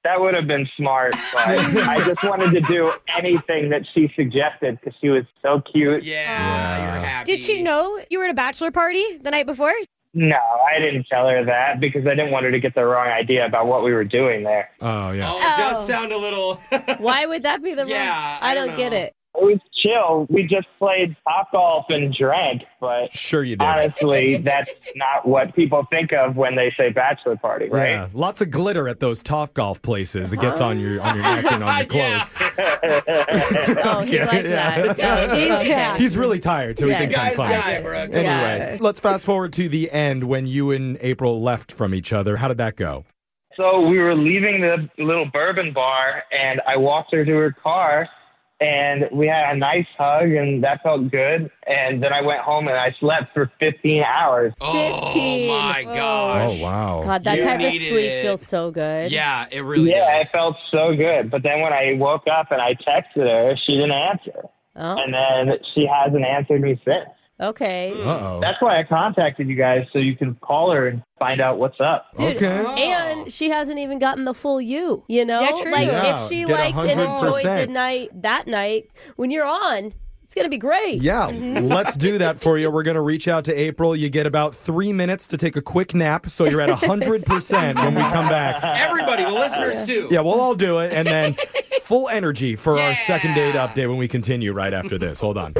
that would have been smart, but I just wanted to do anything that she suggested because she was so cute. Yeah, you're happy. Did she know you were at a bachelor party the night before? No, I didn't tell her that because I didn't want her to get the wrong idea about what we were doing there. Oh, yeah. Oh, it does sound a little. Why would that be the Yeah, wrong? I I don't don't get know. it. It was chill. We just played Topgolf and drank, but Sure you did. honestly, that's not what people think of when they say bachelor party, right? Yeah, lots of glitter at those Topgolf places. It gets on your neck and on your clothes. Oh, he likes that. Yeah. He's really tired, so he Yeah. thinks I'm Guy's fine. guy, bro. Come Anyway, let's fast forward to the end when you and April left from each other. How did that go? So we were leaving the little bourbon bar, and I walked her to her car, and we had a nice hug, and that felt good. And then I went home, and I slept for 15 hours. on. 15. Oh, my gosh. Oh, wow. God, that You type of needed sleep it. feels so good. Yeah, it really Yeah, does. it felt so good. But then when I woke up and I texted her, she didn't answer. Oh, And then she hasn't answered me since. okay. Uh-oh. That's why I contacted you guys, so you can call her and find out what's up. Dude, Okay. and she hasn't even gotten the full you, you know? Yeah, true. Like, Yeah, if she get liked and enjoyed 100%. the night that night, when you're on, it's going to be great. Yeah, let's do that for you. We're going to reach out to April. You get about 3 minutes to take a quick nap, so you're at 100% when we come back. Everybody, the listeners too. Yeah, we'll all do it, and then full energy for our second date update when we continue right after this. Hold on.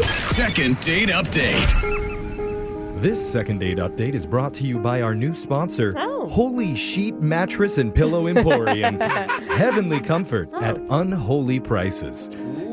Second date update. This second date update is brought to you by our new sponsor, Oh. Holy Sheet Mattress and Pillow Emporium. Heavenly comfort at unholy prices.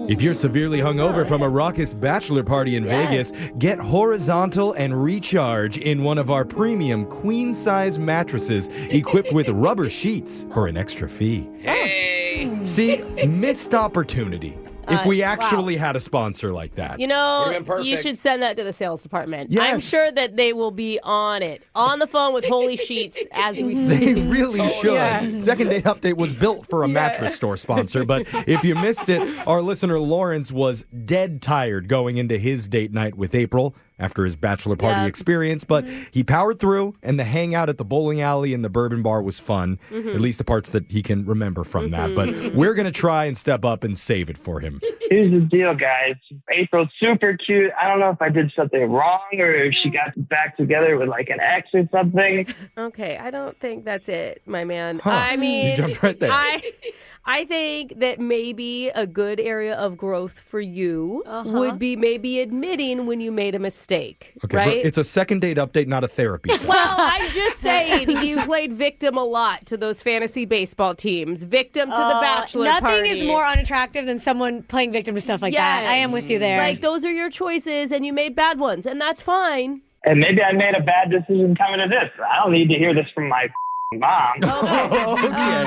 If you're severely hungover from a raucous bachelor party in Vegas, get horizontal and recharge in one of our premium queen-size mattresses equipped with rubber sheets for an extra fee. Hey. See, missed opportunity. If we actually had a sponsor like that. You know, Would've been you perfect. should send that to the sales department. I'm Yes. sure that they will be on it, on the phone with Holy Sheets as we They speak. really should. yeah. Second Date Update was built for a mattress store sponsor, but if you missed it, our listener Lawrence was dead tired going into his date night with April after his bachelor party Yeah. experience, but he powered through, and the hangout at the bowling alley and the bourbon bar was fun, at least the parts that he can remember from that. But we're going to try and step up and save it for him. Here's the deal, guys. April's super cute. I don't know if I did something wrong or if she got back together with like an ex or something. Okay, I don't think that's it, my man. Huh. I mean, You jumped right there. I think that maybe a good area of growth for you would be maybe admitting when you made a mistake, Okay, right? but it's a second date update, not a therapy session. Well, I'm just saying you played victim a lot to those fantasy baseball teams, victim to the bachelor Nothing party. is more unattractive than someone playing victim to stuff like that. I am with you there. Like, those are your choices, and you made bad ones, and that's fine. And maybe I made a bad decision coming to this. I don't need to hear this from my mom.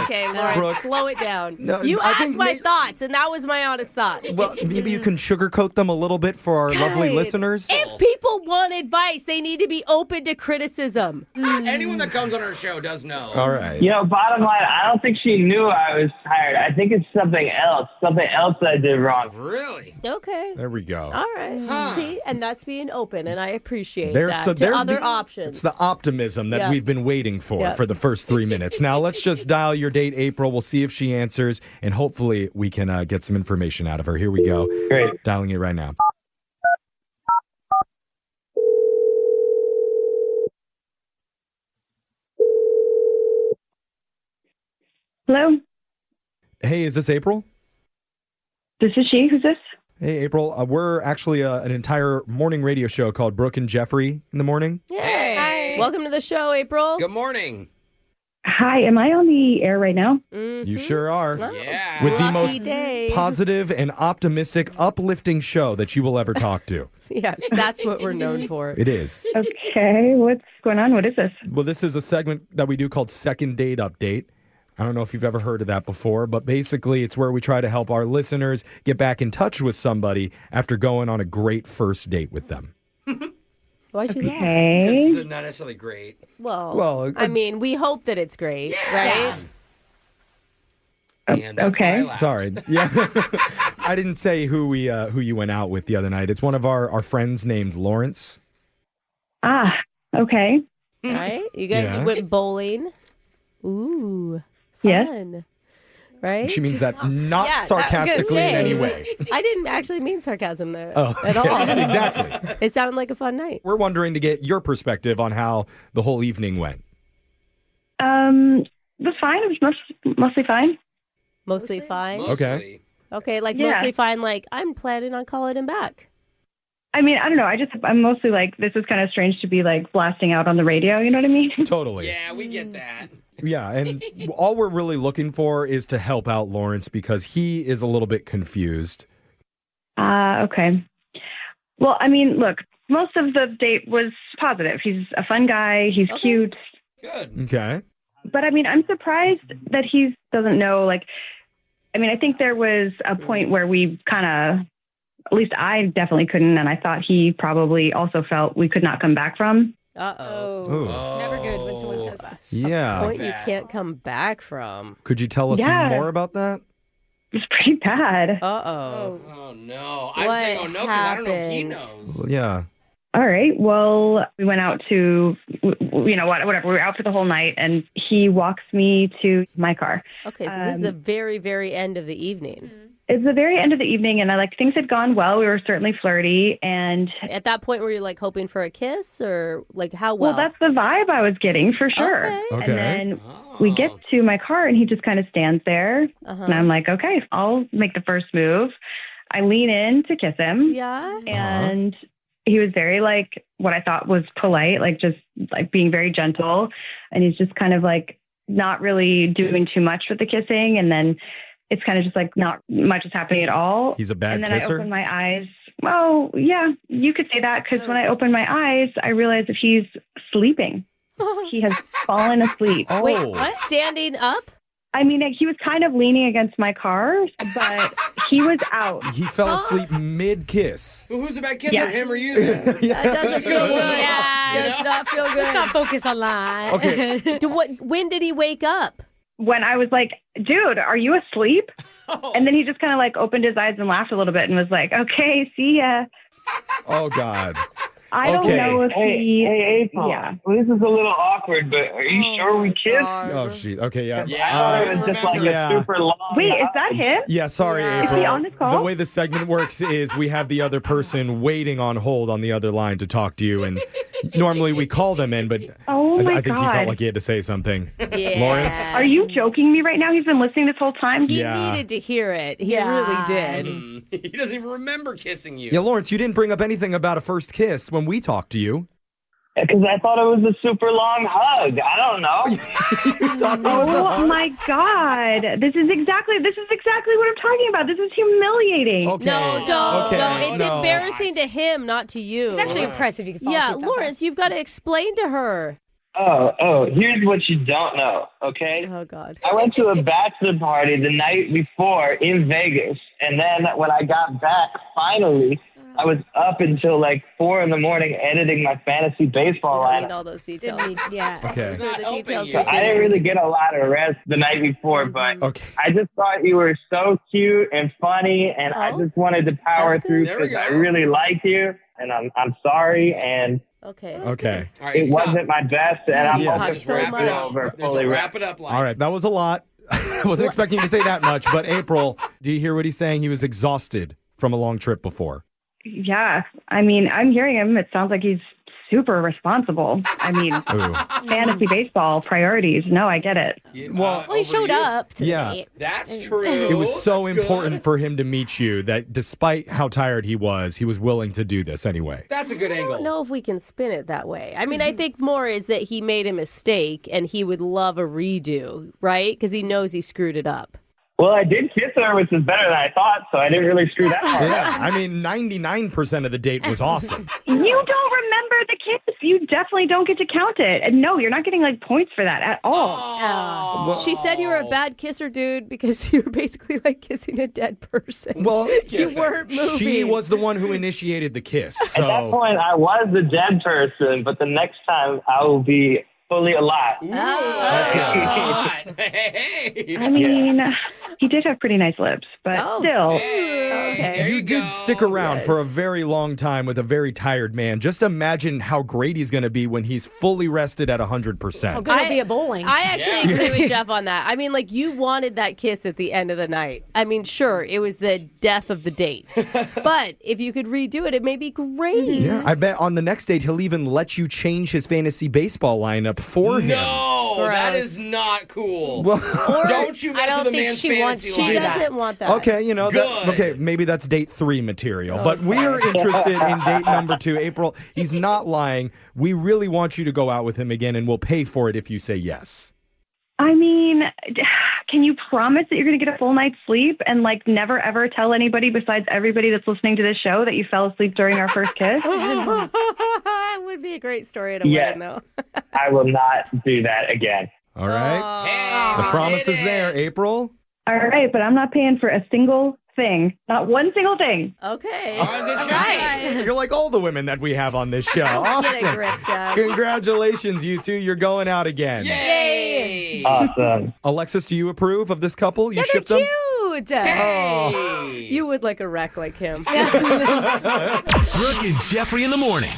Okay, Lawrence, Brooke. slow it down. No, you I asked think my thoughts, and that was my honest thought. Well, maybe you can sugarcoat them a little bit for our lovely God. listeners. If people want advice, they need to be open to criticism. Anyone that comes on our show does know. All right. You know, bottom line, I don't think she knew I was tired. I think it's something else that I did wrong. Really? Okay. There we go. All right. See, and that's being open, and I appreciate There's that. To other the, options. It's the optimism that Yeah. we've been waiting for Yeah. for the first 3 minutes. Now let's just dial your date, April. We'll see if she answers, and hopefully we can get some information out of her. Here we go. Great. Dialing it right now. Hello, Hey, is this April? this is she. Who's this? Hey, April. We're actually an entire morning radio show called Brooke and Jeffrey in the morning. Hey. Welcome to the show, April. Good morning. Hi, am I on the air right now? You sure are. Yeah. With the Lucky most day. positive and optimistic, uplifting show that you will ever talk to. Yes, that's what we're known for. It is. Okay, what's going on? What is this? Well, this is a segment that we do called Second Date Update. I don't know if you've ever heard of that before, but basically it's where we try to help our listeners get back in touch with somebody after going on a great first date with them. Why'd you laugh? Okay. It's not necessarily great. Well, I mean, we hope that it's great, right? And that's okay. why I laughed. Sorry. Yeah. I didn't say who you went out with the other night. It's one of our friends named Lawrence. Ah, okay. Right? You guys Yeah. went bowling. Ooh, Yes. fun. Right? She means that not Yeah, I was sarcastically gonna in say. any way. I didn't actually mean sarcasm there Oh, at all. exactly. It sounded like a fun night. We're wondering to get your perspective on how the whole evening went. It was fine. It was mostly fine. Mostly fine. Okay. Okay, like Yeah. mostly fine, like, I'm planning on calling him back. I mean, I don't know. I'm mostly like, this is kind of strange to be like blasting out on the radio. You know what I mean? Totally. Yeah, we get that. Yeah, and all we're really looking for is to help out Lawrence because he is a little bit confused. Okay. Well, I mean, look, most of the date was positive. He's a fun guy. He's cute. Good. Okay. But I mean, I'm surprised that he doesn't know, like, I mean, I think there was a point where we kind of, at least I definitely couldn't, and I thought he probably also felt we could not come back from. Uh-oh. Ooh. It's never good when someone says that. Yeah. Point you can't come back from. Could you tell us Yeah. more about that? It's pretty bad. Uh-oh. Oh, no. I'm saying, oh, no, because I don't know if he knows. Well, yeah. All right. Well, we went out to, whatever. We were out for the whole night, and he walks me to my car. Okay, so this is the very, very end of the evening. It's the very end of the evening, and things had gone well. We were certainly flirty, and At that point, were you, like, hoping for a kiss, or, like, how well? well, that's the vibe I was getting for sure. Okay. And then we get to my car, and he just kind of stands there, and I'm like, okay, I'll make the first move. I lean in to kiss him. Yeah? And he was very, like, what I thought was polite, like, just, like, being very gentle. And he's just kind of, like, not really doing too much with the kissing. And then it's kind of just, like, not much is happening at all. He's a bad And then kisser? I open my eyes. Well, yeah, you could say that, because when I open my eyes, I realize that he's sleeping. He has fallen asleep. Oh. Wait, what? Standing up? I mean, he was kind of leaning against my car, but he was out. He fell asleep mid-kiss. Well, who's the bad kisser, Yeah. him or you? Then? That doesn't feel good. Yeah. Does not feel good. Let's not focus on that. Okay. When did he wake up? When I was like, dude, are you asleep? And then he just kind of like opened his eyes and laughed a little bit and was like, okay, see ya. Oh, God. I don't Okay. know if he. Hey, April. Yeah. Well, this is a little awkward, but are you sure we kissed? Oh, shit. Okay, yeah. I thought it was just like Yeah. a super long. Wait, is that him? Yeah, sorry, Yeah. April. Is he on this call? The way the segment works is we have the other person waiting on hold on the other line to talk to you, and normally we call them in, but Oh my I think he God. felt like he had to say something. Yeah. Lawrence? Are you joking me right now? He's been listening this whole time? He Yeah. needed to hear it. He Yeah. really did. He doesn't even remember kissing you. Yeah, Lawrence, you didn't bring up anything about a first kiss when we talked to you. Because I thought it was a super long hug. I don't know. You thought it was a Oh hug? my God. This is exactly what I'm talking about. This is humiliating. Okay. No, don't. Okay. Don't. It's No. embarrassing to him, not to you. It's actually impressive you can fall Yeah, asleep that Lawrence, you've got to explain to her. Here's what you don't know, okay? Oh, God. I went to a bachelor party the night before in Vegas, and then when I got back, finally, I was up until like 4 a.m. editing my fantasy baseball I need lineup. all those details. Yeah. Okay. Those are the helping details you. we I didn't didn't really get a lot of rest the night before, but Okay. I just thought you were so cute and funny, and I Oh, just wanted to power that's good. through There we because I go. really like you, and I'm sorry, and Okay. Okay. All right, it stop. wasn't my best, and I'm Yes. also Talk so wrap much. it over There's fully a wrapped. wrap it up line. All right, that was a lot. I wasn't expecting you to say that much, but April, do you hear what he's saying? He was exhausted from a long trip before. Yeah. I mean, I'm hearing him. It sounds like he's super responsible. I mean, Ooh. fantasy baseball priorities. No, I get it. Yeah, Well, Well, he over showed you. up to the Yeah. date. That's true. It was so That's important good. for him to meet you that despite how tired he was willing to do this anyway. That's a good I angle. don't know if we can spin it that way. I mean, I think more is that he made a mistake and he would love a redo, right? Because he knows he screwed it up. Well, I did kiss her, which is better than I thought, so I didn't really screw that part up. Yeah, I mean, 99% of the date was awesome. You don't remember the kiss. You definitely don't get to count it. And no, you're not getting like points for that at all. Oh. She said you were a bad kisser, dude, because you were basically like kissing a dead person. Well, you weren't moving. she was the one who initiated the kiss. At that So point, I was the dead person, but the next time I will be fully alive. Ooh, Oh. God. Hey. I mean, he did have pretty nice lips, but Oh. still. Okay. There you did go. stick around Yes. for a very long time with a very tired man. Just imagine how great he's going to be when he's fully rested at 100%. Oh, good it'll be at bowling. I actually agree with Jeff on that. I mean, like, you wanted that kiss at the end of the night. I mean, sure, it was the death of the date. But if you could redo it, it may be great. Yeah, I bet on the next date he'll even let you change his fantasy baseball lineup makeup for him. No, that Gross. is not cool. Well, don't you I mess don't with a think man's she wants fantasy to She life. do that. doesn't want that. okay, you know, Good. okay, maybe that's date 3 material. But we are interested in date number 2. April, he's not lying. We really want you to go out with him again, and we'll pay for it if you say yes. I mean, can you promise that you're going to get a full night's sleep and like never ever tell anybody besides everybody that's listening to this show that you fell asleep during our first kiss? It would be a great story at a Yes. wedding, though. I will not do that again. All right? Hey, The we promise did is it. there, April. All right, but I'm not paying for a single thing. Not one single thing. Okay. As it should be. Right. You're like all the women that we have on this show. Get a Awesome. grip, Jeff. Congratulations, you two. You're going out again. Yay! Awesome. Alexis, do you approve of this couple? You Yeah, they're ship them? cute. Hey. You would like a wreck like him. Brooke and Jeffrey in the morning.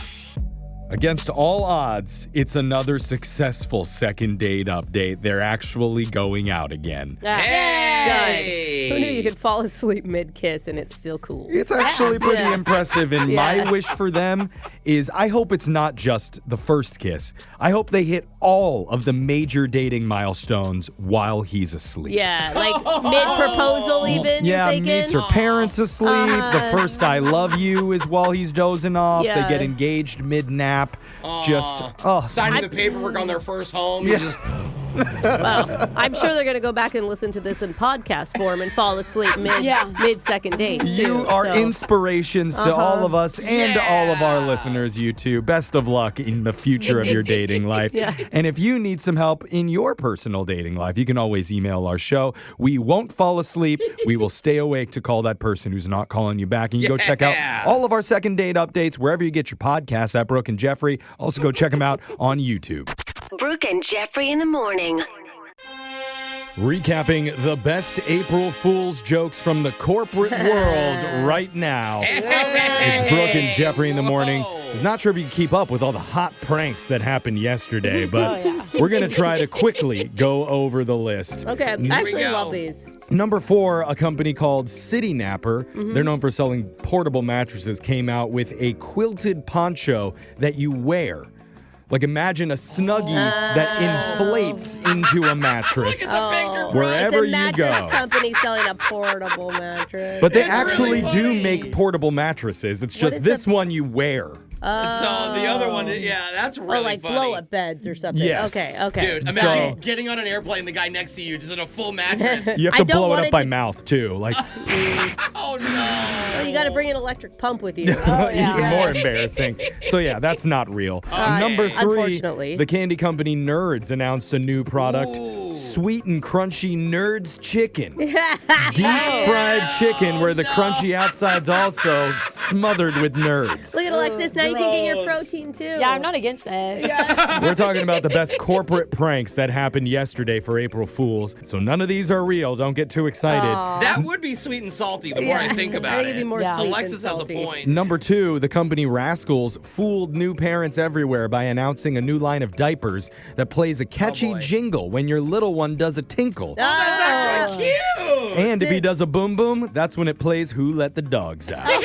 Against all odds, it's another successful second date update. They're actually going out again. Hey. Who knew you could fall asleep mid-kiss and it's still cool? It's actually pretty Yeah. impressive, and Yeah. my wish for them is I hope it's not just the first kiss. I hope they hit all of the major dating milestones while he's asleep. Yeah, like mid-proposal even, Yeah, you're thinking? meets her parents asleep. The first I love you is while he's dozing off. Yeah. They get engaged mid-nap. Just, signing the paperwork on their first home. You just Well, I'm sure they're going to go back and listen to this in podcast form and fall asleep mid-second date, too. You are so. inspirations to all of us and to all of our listeners, you two. Best of luck in the future of your dating life. Yeah. And if you need some help in your personal dating life, you can always email our show. We won't fall asleep. We will stay awake to call that person who's not calling you back. And you go check out all of our second date updates wherever you get your podcasts at Brooke and Jeffrey. Also go check them out on YouTube. Brooke and Jeffrey in the morning. Recapping the best April Fool's jokes from the corporate world right now. It's Brooke and Jeffrey in the morning. He's not sure if you can keep up with all the hot pranks that happened yesterday, but we're going to try to quickly go over the list. Okay, I actually love these. Number 4, a company called City Napper. They're known for selling portable mattresses, came out with a quilted poncho that you wear. Like imagine a Snuggie that inflates into a mattress. Wherever it's a you go. mattress company selling a portable mattress. But they actually do make portable mattresses. It's just is this one you wear. So the other one, that's really like funny. blow-up beds or something. Yes. Okay. Dude, imagine getting on an airplane, the guy next to you just in a full mattress. You have to blow it up by mouth too. Like Oh no! Well, you got to bring an electric pump with you. even more embarrassing. So yeah, that's not real. Number 3, unfortunately. the candy company Nerds announced a new product. Sweet and crunchy Nerds chicken. Deep fried chicken where the crunchy outside's also smothered with Nerds. Look at Alexis. Now you can get your protein too. Yeah, I'm not against this. We're talking about the best corporate pranks that happened yesterday for April Fools. So none of these are real. Don't get too excited. That would be sweet and salty the more I think about I think it'd be more sweet Alexis than has a salty. point. Number 2, the company Rascals fooled new parents everywhere by announcing a new line of diapers that plays a catchy jingle when your little one does a tinkle. That's actually cute. And if he does a boom boom, that's when it plays Who Let the Dogs Out. I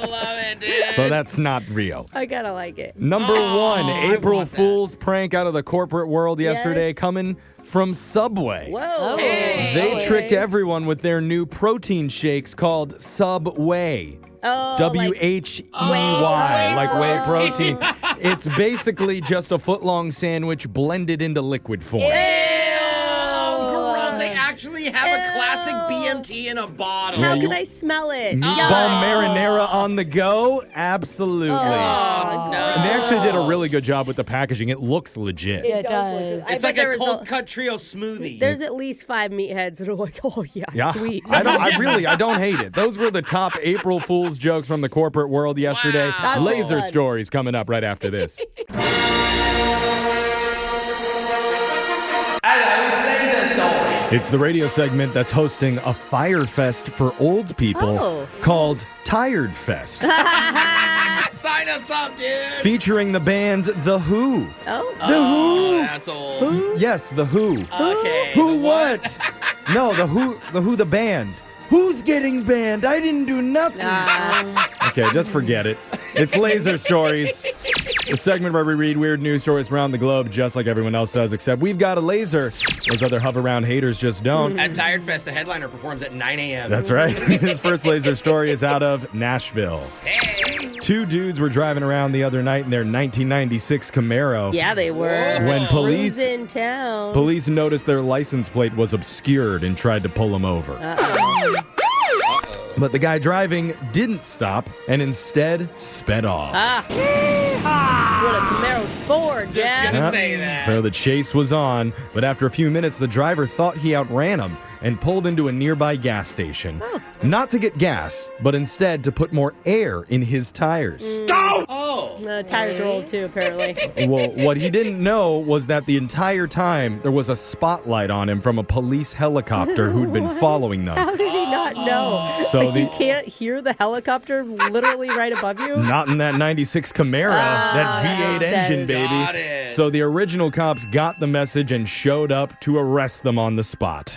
love it, dude. So that's not real. I kind of like it. Number 1, I April want that. Fool's prank out of the corporate world yesterday Yes. coming from Subway. Whoa. They tricked everyone with their new protein shakes called Subway. Oh, W-H-E-Y, like whey protein. It's basically just a foot-long sandwich blended into liquid form. Ew, gross. They actually have a classic BMT in a bottle. How can I smell it? Meatball marinara on the go? Absolutely. Oh, no. And they actually did a really good job with the packaging. It looks legit. It does. It's like a cold cut trio smoothie. There's at least 5 meatheads that are like, oh yeah, Yeah, sweet. I don't hate it. Those were the top April Fool's jokes from the corporate world yesterday. That's Laser fun. stories coming up right after this. It's the radio segment that's hosting a fire fest for old people called Tired Fest, Sign us up, dude. featuring the band The Who. Oh. The Who. That's old. Yes, The Who. Okay. Who the what? No, The Who the band. Who's getting banned? I didn't do nothing. Okay, just forget it. It's Laser Stories. The segment where we read weird news stories around the globe just like everyone else does, except we've got a laser. Those other hover-around haters just don't. At Tired Fest, the headliner performs at 9 a.m. That's right. His first laser story is out of Nashville. Hey. Two dudes were driving around the other night in their 1996 Camaro. Yeah, they were. When police in town. Police noticed their license plate was obscured and tried to pull them over. But the guy driving didn't stop and instead sped off. That's what a Camaro's for, Just Dad. gonna say that. So the chase was on, but after a few minutes, the driver thought he outran him and pulled into a nearby gas station. Not to get gas, but instead to put more air in his tires. Tires are old too, apparently. Well, what he didn't know was that the entire time there was a spotlight on him from a police helicopter who'd been following them. How did he not know? So you can't hear the helicopter literally right above you? Not in that 96 Camaro, that V8 engine, baby. Got it. So the original cops got the message and showed up to arrest them on the spot.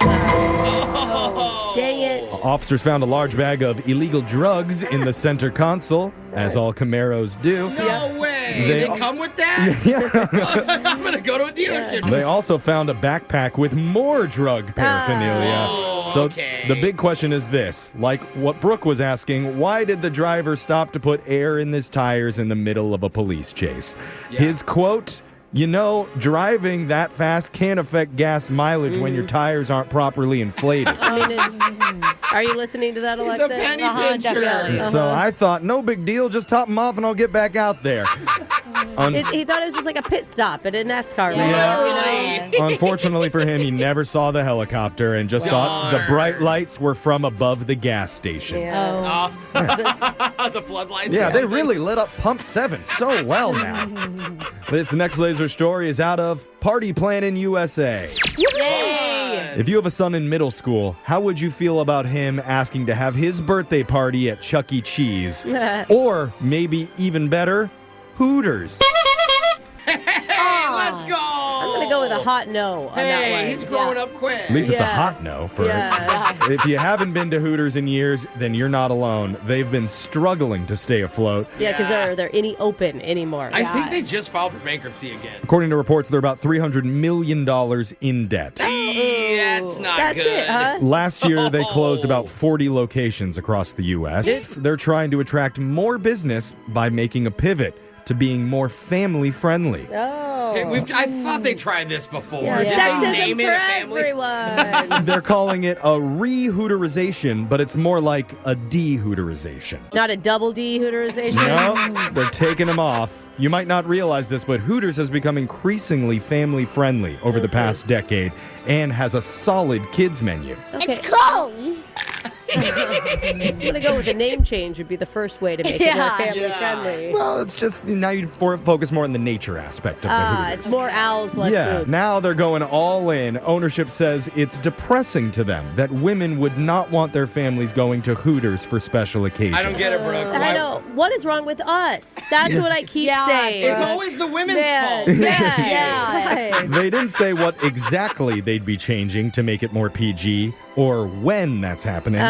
Dang it. Officers found a large bag of illegal drugs in the center console, as all Camaros do. No way. They come with that? I'm going to go to a dealership. They also found a backpack with more drug paraphernalia. So the big question is this, like what Brooke was asking, why did the driver stop to put air in his tires in the middle of a police chase? His quote, "You know, driving that fast can affect gas mileage when your tires aren't properly inflated." I mean, are you listening to that, Alexis? He's a penny pincher. So I thought, no big deal, just top them off and I'll get back out there. He thought it was just like a pit stop at a NASCAR race. Yeah. You know? Unfortunately for him, he never saw the helicopter and just thought the bright lights were from above the gas station. Yeah. The floodlights. Yeah, they really lit up Pump 7 so well now. This next laser story is out of Party Planning USA. Yay! If you have a son in middle school, how would you feel about him asking to have his birthday party at Chuck E. Cheese? Or maybe even better, Hooters? Let's go. I'm going to go with a hot no on that one. He's growing up quick. At least it's a hot no for If you haven't been to Hooters in years, then you're not alone. They've been struggling to stay afloat. Yeah, because they're any open anymore. I think they just filed for bankruptcy again. According to reports, they're about $300 million in debt. That's not That's good. it, huh? Last year, they closed about 40 locations across the U.S. They're trying to attract more business by making a pivot to being more family-friendly. Oh. Hey, I thought they tried this before. Yeah. Did they Sexism name for it a family? everyone. They're calling it a re-Hooterization, but it's more like a de-Hooterization. Not a double D Hooterization. No, they're taking them off. You might not realize this, but Hooters has become increasingly family-friendly over the past decade and has a solid kids menu. Okay. It's cold. I'm going to go with a name change would be the first way to make it more family friendly. Well, it's just now you focus more on the nature aspect of the Hooters. It's more owls, less food. Now they're going all in. Ownership says it's depressing to them that women would not want their families going to Hooters for special occasions. I don't get it, Brooke. I know. What is wrong with us? That's what I keep saying. It's always the women's fault. Yeah. They didn't say what exactly they'd be changing to make it more PG or when that's happening.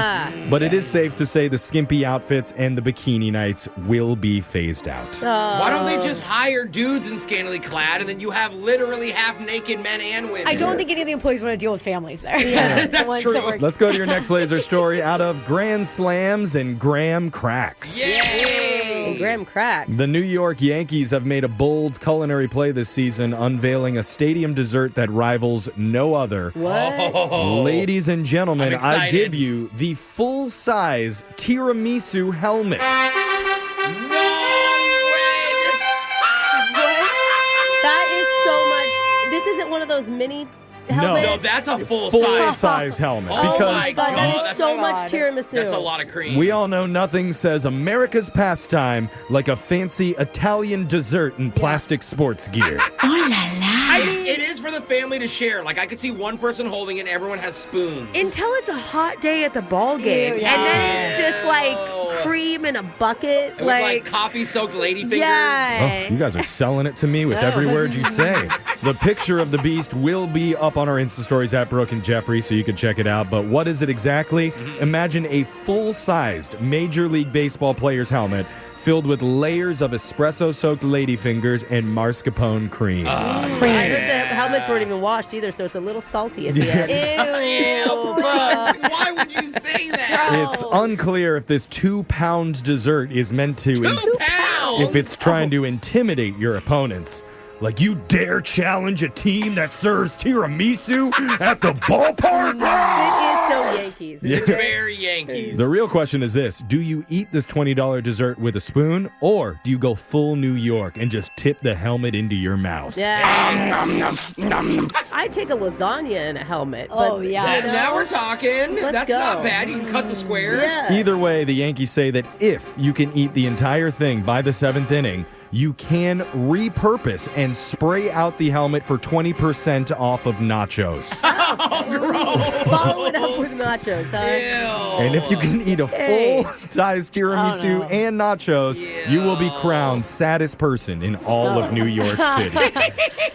But it is safe to say the skimpy outfits and the bikini nights will be phased out. Why don't they just hire dudes in scantily clad and then you have literally half-naked men and women? I don't think any of the employees want to deal with families there. Yeah, that's true. Let's go to your next laser story out of Grand Slams and Graham Cracks. Yay! Graham Cracks. The New York Yankees have made a bold culinary play this season, unveiling a stadium dessert that rivals no other. What? Ladies and gentlemen, I'm excited. I give you the full-size tiramisu helmet. That is so much. This isn't one of those mini helmets. No, that's a Full-size helmet. Oh because my God, that is that's so much tiramisu. That's a lot of cream. we all know nothing says America's pastime like a fancy Italian dessert in plastic sports gear. It is for the family to share. Like, I could see one person holding it and everyone has spoons. Until it's a hot day at the ball game. Ew, And then it's just like cream in a bucket. It was like coffee-soaked lady fingers. Yeah. Oh, you guys are selling it to me with every word you say. The picture of the beast will be up on our Insta stories at Brooke and Jeffrey, so you can check it out. But what is it exactly? Imagine a full-sized Major League Baseball player's helmet filled with layers of espresso-soaked ladyfingers and mascarpone cream. I heard the helmets weren't even washed either, so it's a little salty at the end. Ew. Brooke, why would you say that? It's unclear if this 2-pound dessert is meant to... 2 pounds? If it's trying to intimidate your opponents. Like, you dare challenge a team that serves tiramisu at the ballpark? It is so Yankees. Yeah. It's very Yankees. The real question is this. Do you eat this $20 dessert with a spoon, or do you go full New York and just tip the helmet into your mouth? Yeah. I'd take a lasagna in a helmet. Oh, but, yeah. you know, Now we're talking. Let's That's go. not bad. You can cut the square. Yeah. Either way, the Yankees say that if you can eat the entire thing by the 7th inning, you can repurpose and spray out the helmet for 20% off of nachos. Oh, gross. Follow it up with nachos, huh? And if you can eat a full-size tiramisu and nachos, you will be crowned saddest person in all of New York City.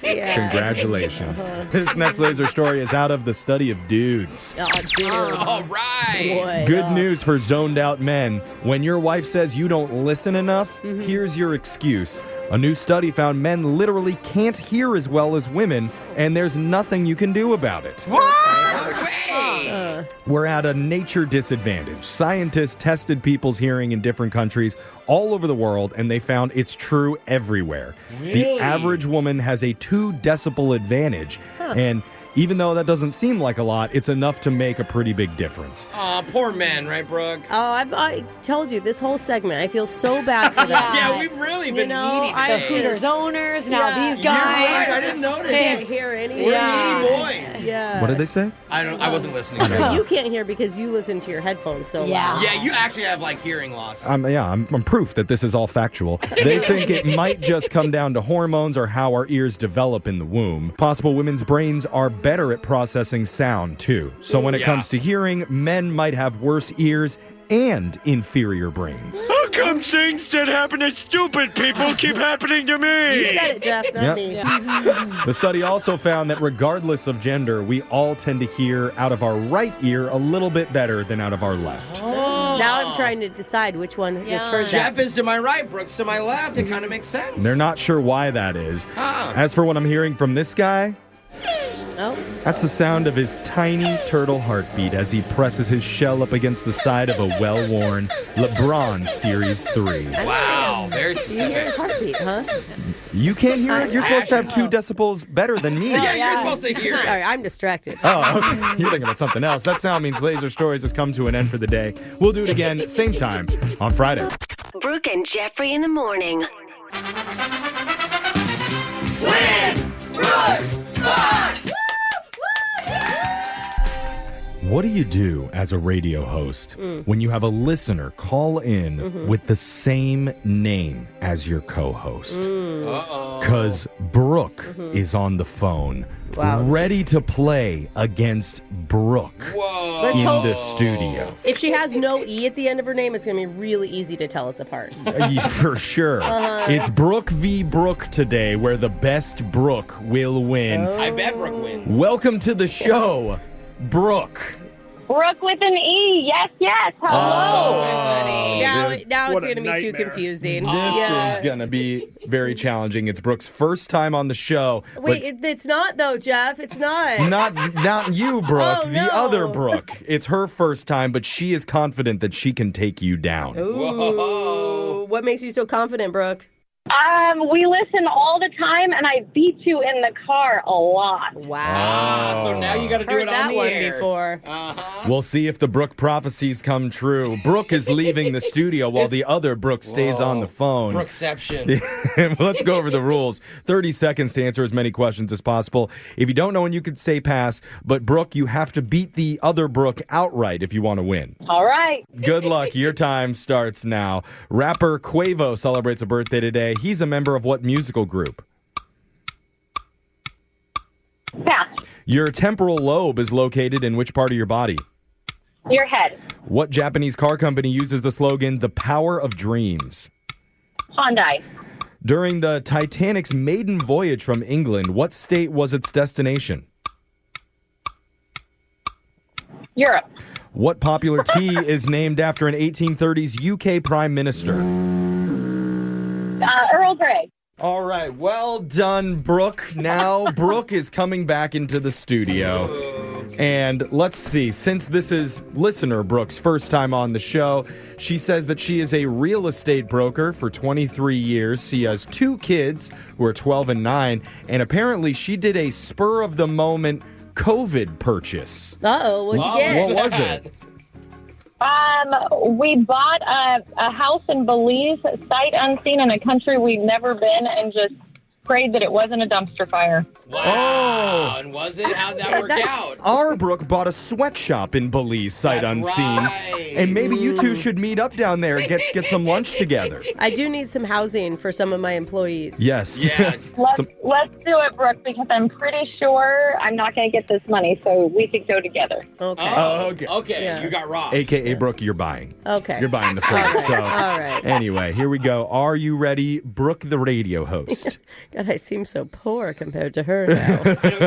Yeah. Congratulations. This next laser story is out of the study of dudes. Oh, dude. All right. Boy. Good news for zoned out men. When your wife says you don't listen enough, here's your excuse. A new study found men literally can't hear as well as women, and there's nothing you can do about it. What? We're at a nature disadvantage. Scientists tested people's hearing in different countries all over the world, and they found it's true everywhere. Really? The average woman has a 2 decibel advantage, and even though that doesn't seem like a lot, it's enough to make a pretty big difference. Aw, poor men, right, Brooke? Oh, I told you, this whole segment, I feel so bad for them. Yeah, we've really been needy I today. Hooters owners, now these You're guys. right, I didn't notice. Can't hear anything. We're needy boys. Yeah. What did they say? I wasn't listening. But you can't hear because you listen to your headphones so loud. Yeah, you actually have, like, hearing loss. I'm proof that this is all factual. They think it might just come down to hormones or how our ears develop in the womb. Possible women's brains are better at processing sound, too. So when it comes to hearing, men might have worse ears and inferior brains. How come things that happen to stupid people keep happening to me? You said it, Jeff, not me. The study also found that regardless of gender, we all tend to hear out of our right ear a little bit better than out of our left. Now I'm trying to decide which one just heard Jeff that. is to my right, Brooke's to my left. It kind of makes sense. They're not sure why that is. Huh. As for what I'm hearing from this guy, that's the sound of his tiny turtle heartbeat as he presses his shell up against the side of a well-worn LeBron Series 3. Wow, very You hear his specific. heartbeat, huh? You can't hear it? You're supposed to have 2 decibels better than me. Yeah, you're supposed to hear it. Sorry, I'm distracted. Oh, okay. You're thinking about something else. That sound means Laser Stories has come to an end for the day. We'll do it again, same time, on Friday. Brooke and Jeffrey in the morning. Win! Brooks! Box! What do you do as a radio host when you have a listener call in with the same name as your co-host? Because Brooke is on the phone, ready to play against Brooke Let's in hope- the studio. If she has no E at the end of her name, it's going to be really easy to tell us apart. For sure. It's Brooke v. Brooke today, where the best Brooke will win. I bet Brooke wins. Welcome to the show, Brooke. Brooke with an E. Yes, yes. Hello. Now it's What a going to be too nightmare. confusing. This is going to be very challenging. It's Brooke's first time on the show. Wait, it's not though, Jeff. It's not. Not you, Brooke. Oh, the no. other Brooke. It's her first time, but she is confident that she can take you down. Ooh. What makes you so confident, Brooke? We listen all the time, and I beat you in the car a lot. Wow. So now you got to do Heard it on that the one air. before. We'll see if the Brooke prophecies come true. Brooke is leaving the studio while the other Brooke stays on the phone. Brookeception. Let's go over the rules. 30 seconds to answer as many questions as possible. If you don't know when you could say pass, but Brooke, you have to beat the other Brooke outright if you want to win. All right. Good luck. Your time starts now. Rapper Quavo celebrates a birthday today. He's a member of what musical group? Pass. Your temporal lobe is located in which part of your body? Your head. What Japanese car company uses the slogan, "The Power of Dreams"? Hyundai. During the Titanic's maiden voyage from England, what state was its destination? Europe. What popular tea is named after an 1830s UK prime minister? Earl Grey. All right, well done, Brooke. Now Brooke is coming back into the studio. And let's see, since this is listener Brooke's first time on the show, she says that she is a real estate broker for 23 years. She has 2 kids who are 12 and 9, and apparently she did a spur-of-the-moment COVID purchase. Uh-oh, what'd you get? What was it? We bought a house in Belize, sight unseen, in a country we've never been, and just prayed that it wasn't a dumpster fire. Wow. And was it? How'd that work out? Our Brooke bought a sweatshop in Belize, sight unseen. Right. And maybe you two should meet up down there and get some lunch together. I do need some housing for some of my employees. Yes. Yes. Let's do it, Brooke, because I'm pretty sure I'm not going to get this money, so we could go together. Okay. Oh, okay. Okay, Yeah. you got robbed. AKA Brooke, you're buying. Okay. You're buying the flat. All right. So, All right. Anyway, here we go. Are you ready, Brooke, the radio host? God, I seem so poor compared to her now.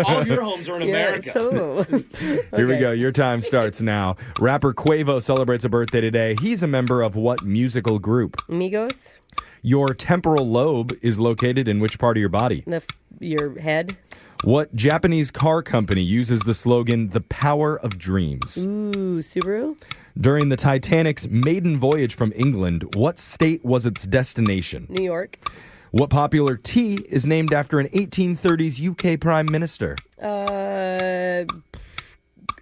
All of your homes are in America. Yeah, so. Here we go. Your time starts now. Rapper Quavo celebrates a birthday today. He's a member of what musical group? Migos? Your temporal lobe is located in which part of your body? Your head? What Japanese car company uses the slogan, "The Power of Dreams"? Ooh, Subaru? During the Titanic's maiden voyage from England, what state was its destination? New York? What popular tea is named after an 1830s UK Prime Minister?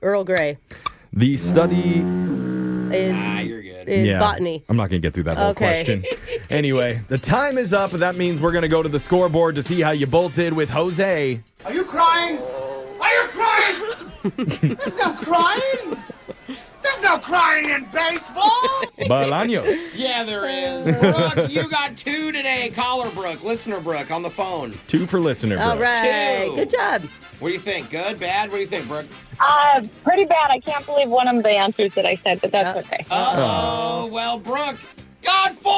Earl Grey. The study You're good. Is botany. I'm not going to get through that whole question. Anyway, the time is up. That means we're going to go to the scoreboard to see how you both did with Jose. Are you crying? Are you crying? There's no crying. There's no crying in baseball. Bolaños. Yeah, there is. Brooke, you got 2 today. Caller Brooke, listener Brooke on the phone. 2 for listener, All Brooke. right. 2. Good job. What do you think? Good? Bad? What do you think, Brooke? Pretty bad. I can't believe one of the answers that I said, but that's okay. Uh-oh. Well, Brooke got 4.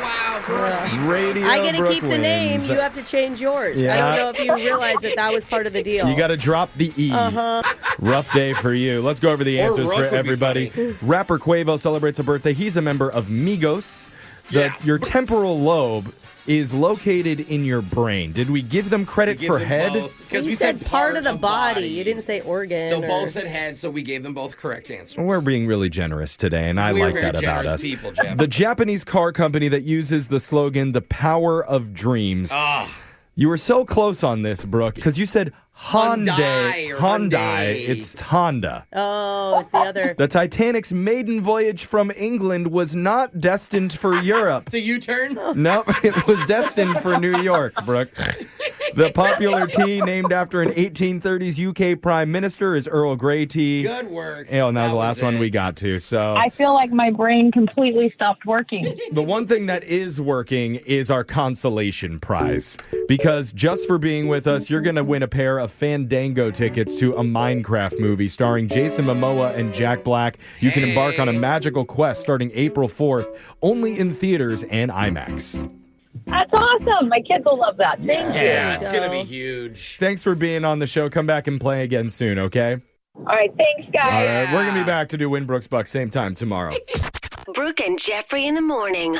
Wow, Brooke. Radio I get to Brooke keep the name. wins. You have to change yours. Yeah. I don't know if you realize that was part of the deal. You got to drop the E. Uh-huh. Rough day for you. Let's go over the Or answers rough for would be everybody. funny. Rapper Quavo celebrates a birthday. He's a member of Migos. Your temporal lobe is located in your brain. Did we give them credit for head? Because you we said part of the body. You didn't say organ. So or... both said head, so we gave them both correct answers. We're being really generous today, and I We're like very that about generous us. people, Jeff. The Japanese car company that uses the slogan, "The Power of Dreams." You were so close on this, Brooke, because you said Hyundai. Hyundai. It's Honda. Oh, it's the other. The Titanic's maiden voyage from England was not destined for Europe. It's a U-turn? No, it was destined for New York, Brooke. The popular tea named after an 1830s UK Prime Minister is Earl Grey tea. Good work. And that was the last one we got to. So I feel like my brain completely stopped working. the one thing that is working is our consolation prize. Because just for being with us, you're going to win a pair of Fandango tickets to a Minecraft movie starring Jason Momoa and Jack Black. You can embark on a magical quest starting April 4th, only in theaters and IMAX. That's awesome. My kids will love that. Thank you. Yeah, it's going to be huge. Thanks for being on the show. Come back and play again soon, okay? All right. Thanks, guys. All right, we're going to be back to do Win Brooks Bucks same time tomorrow. Brooke and Jeffrey in the morning.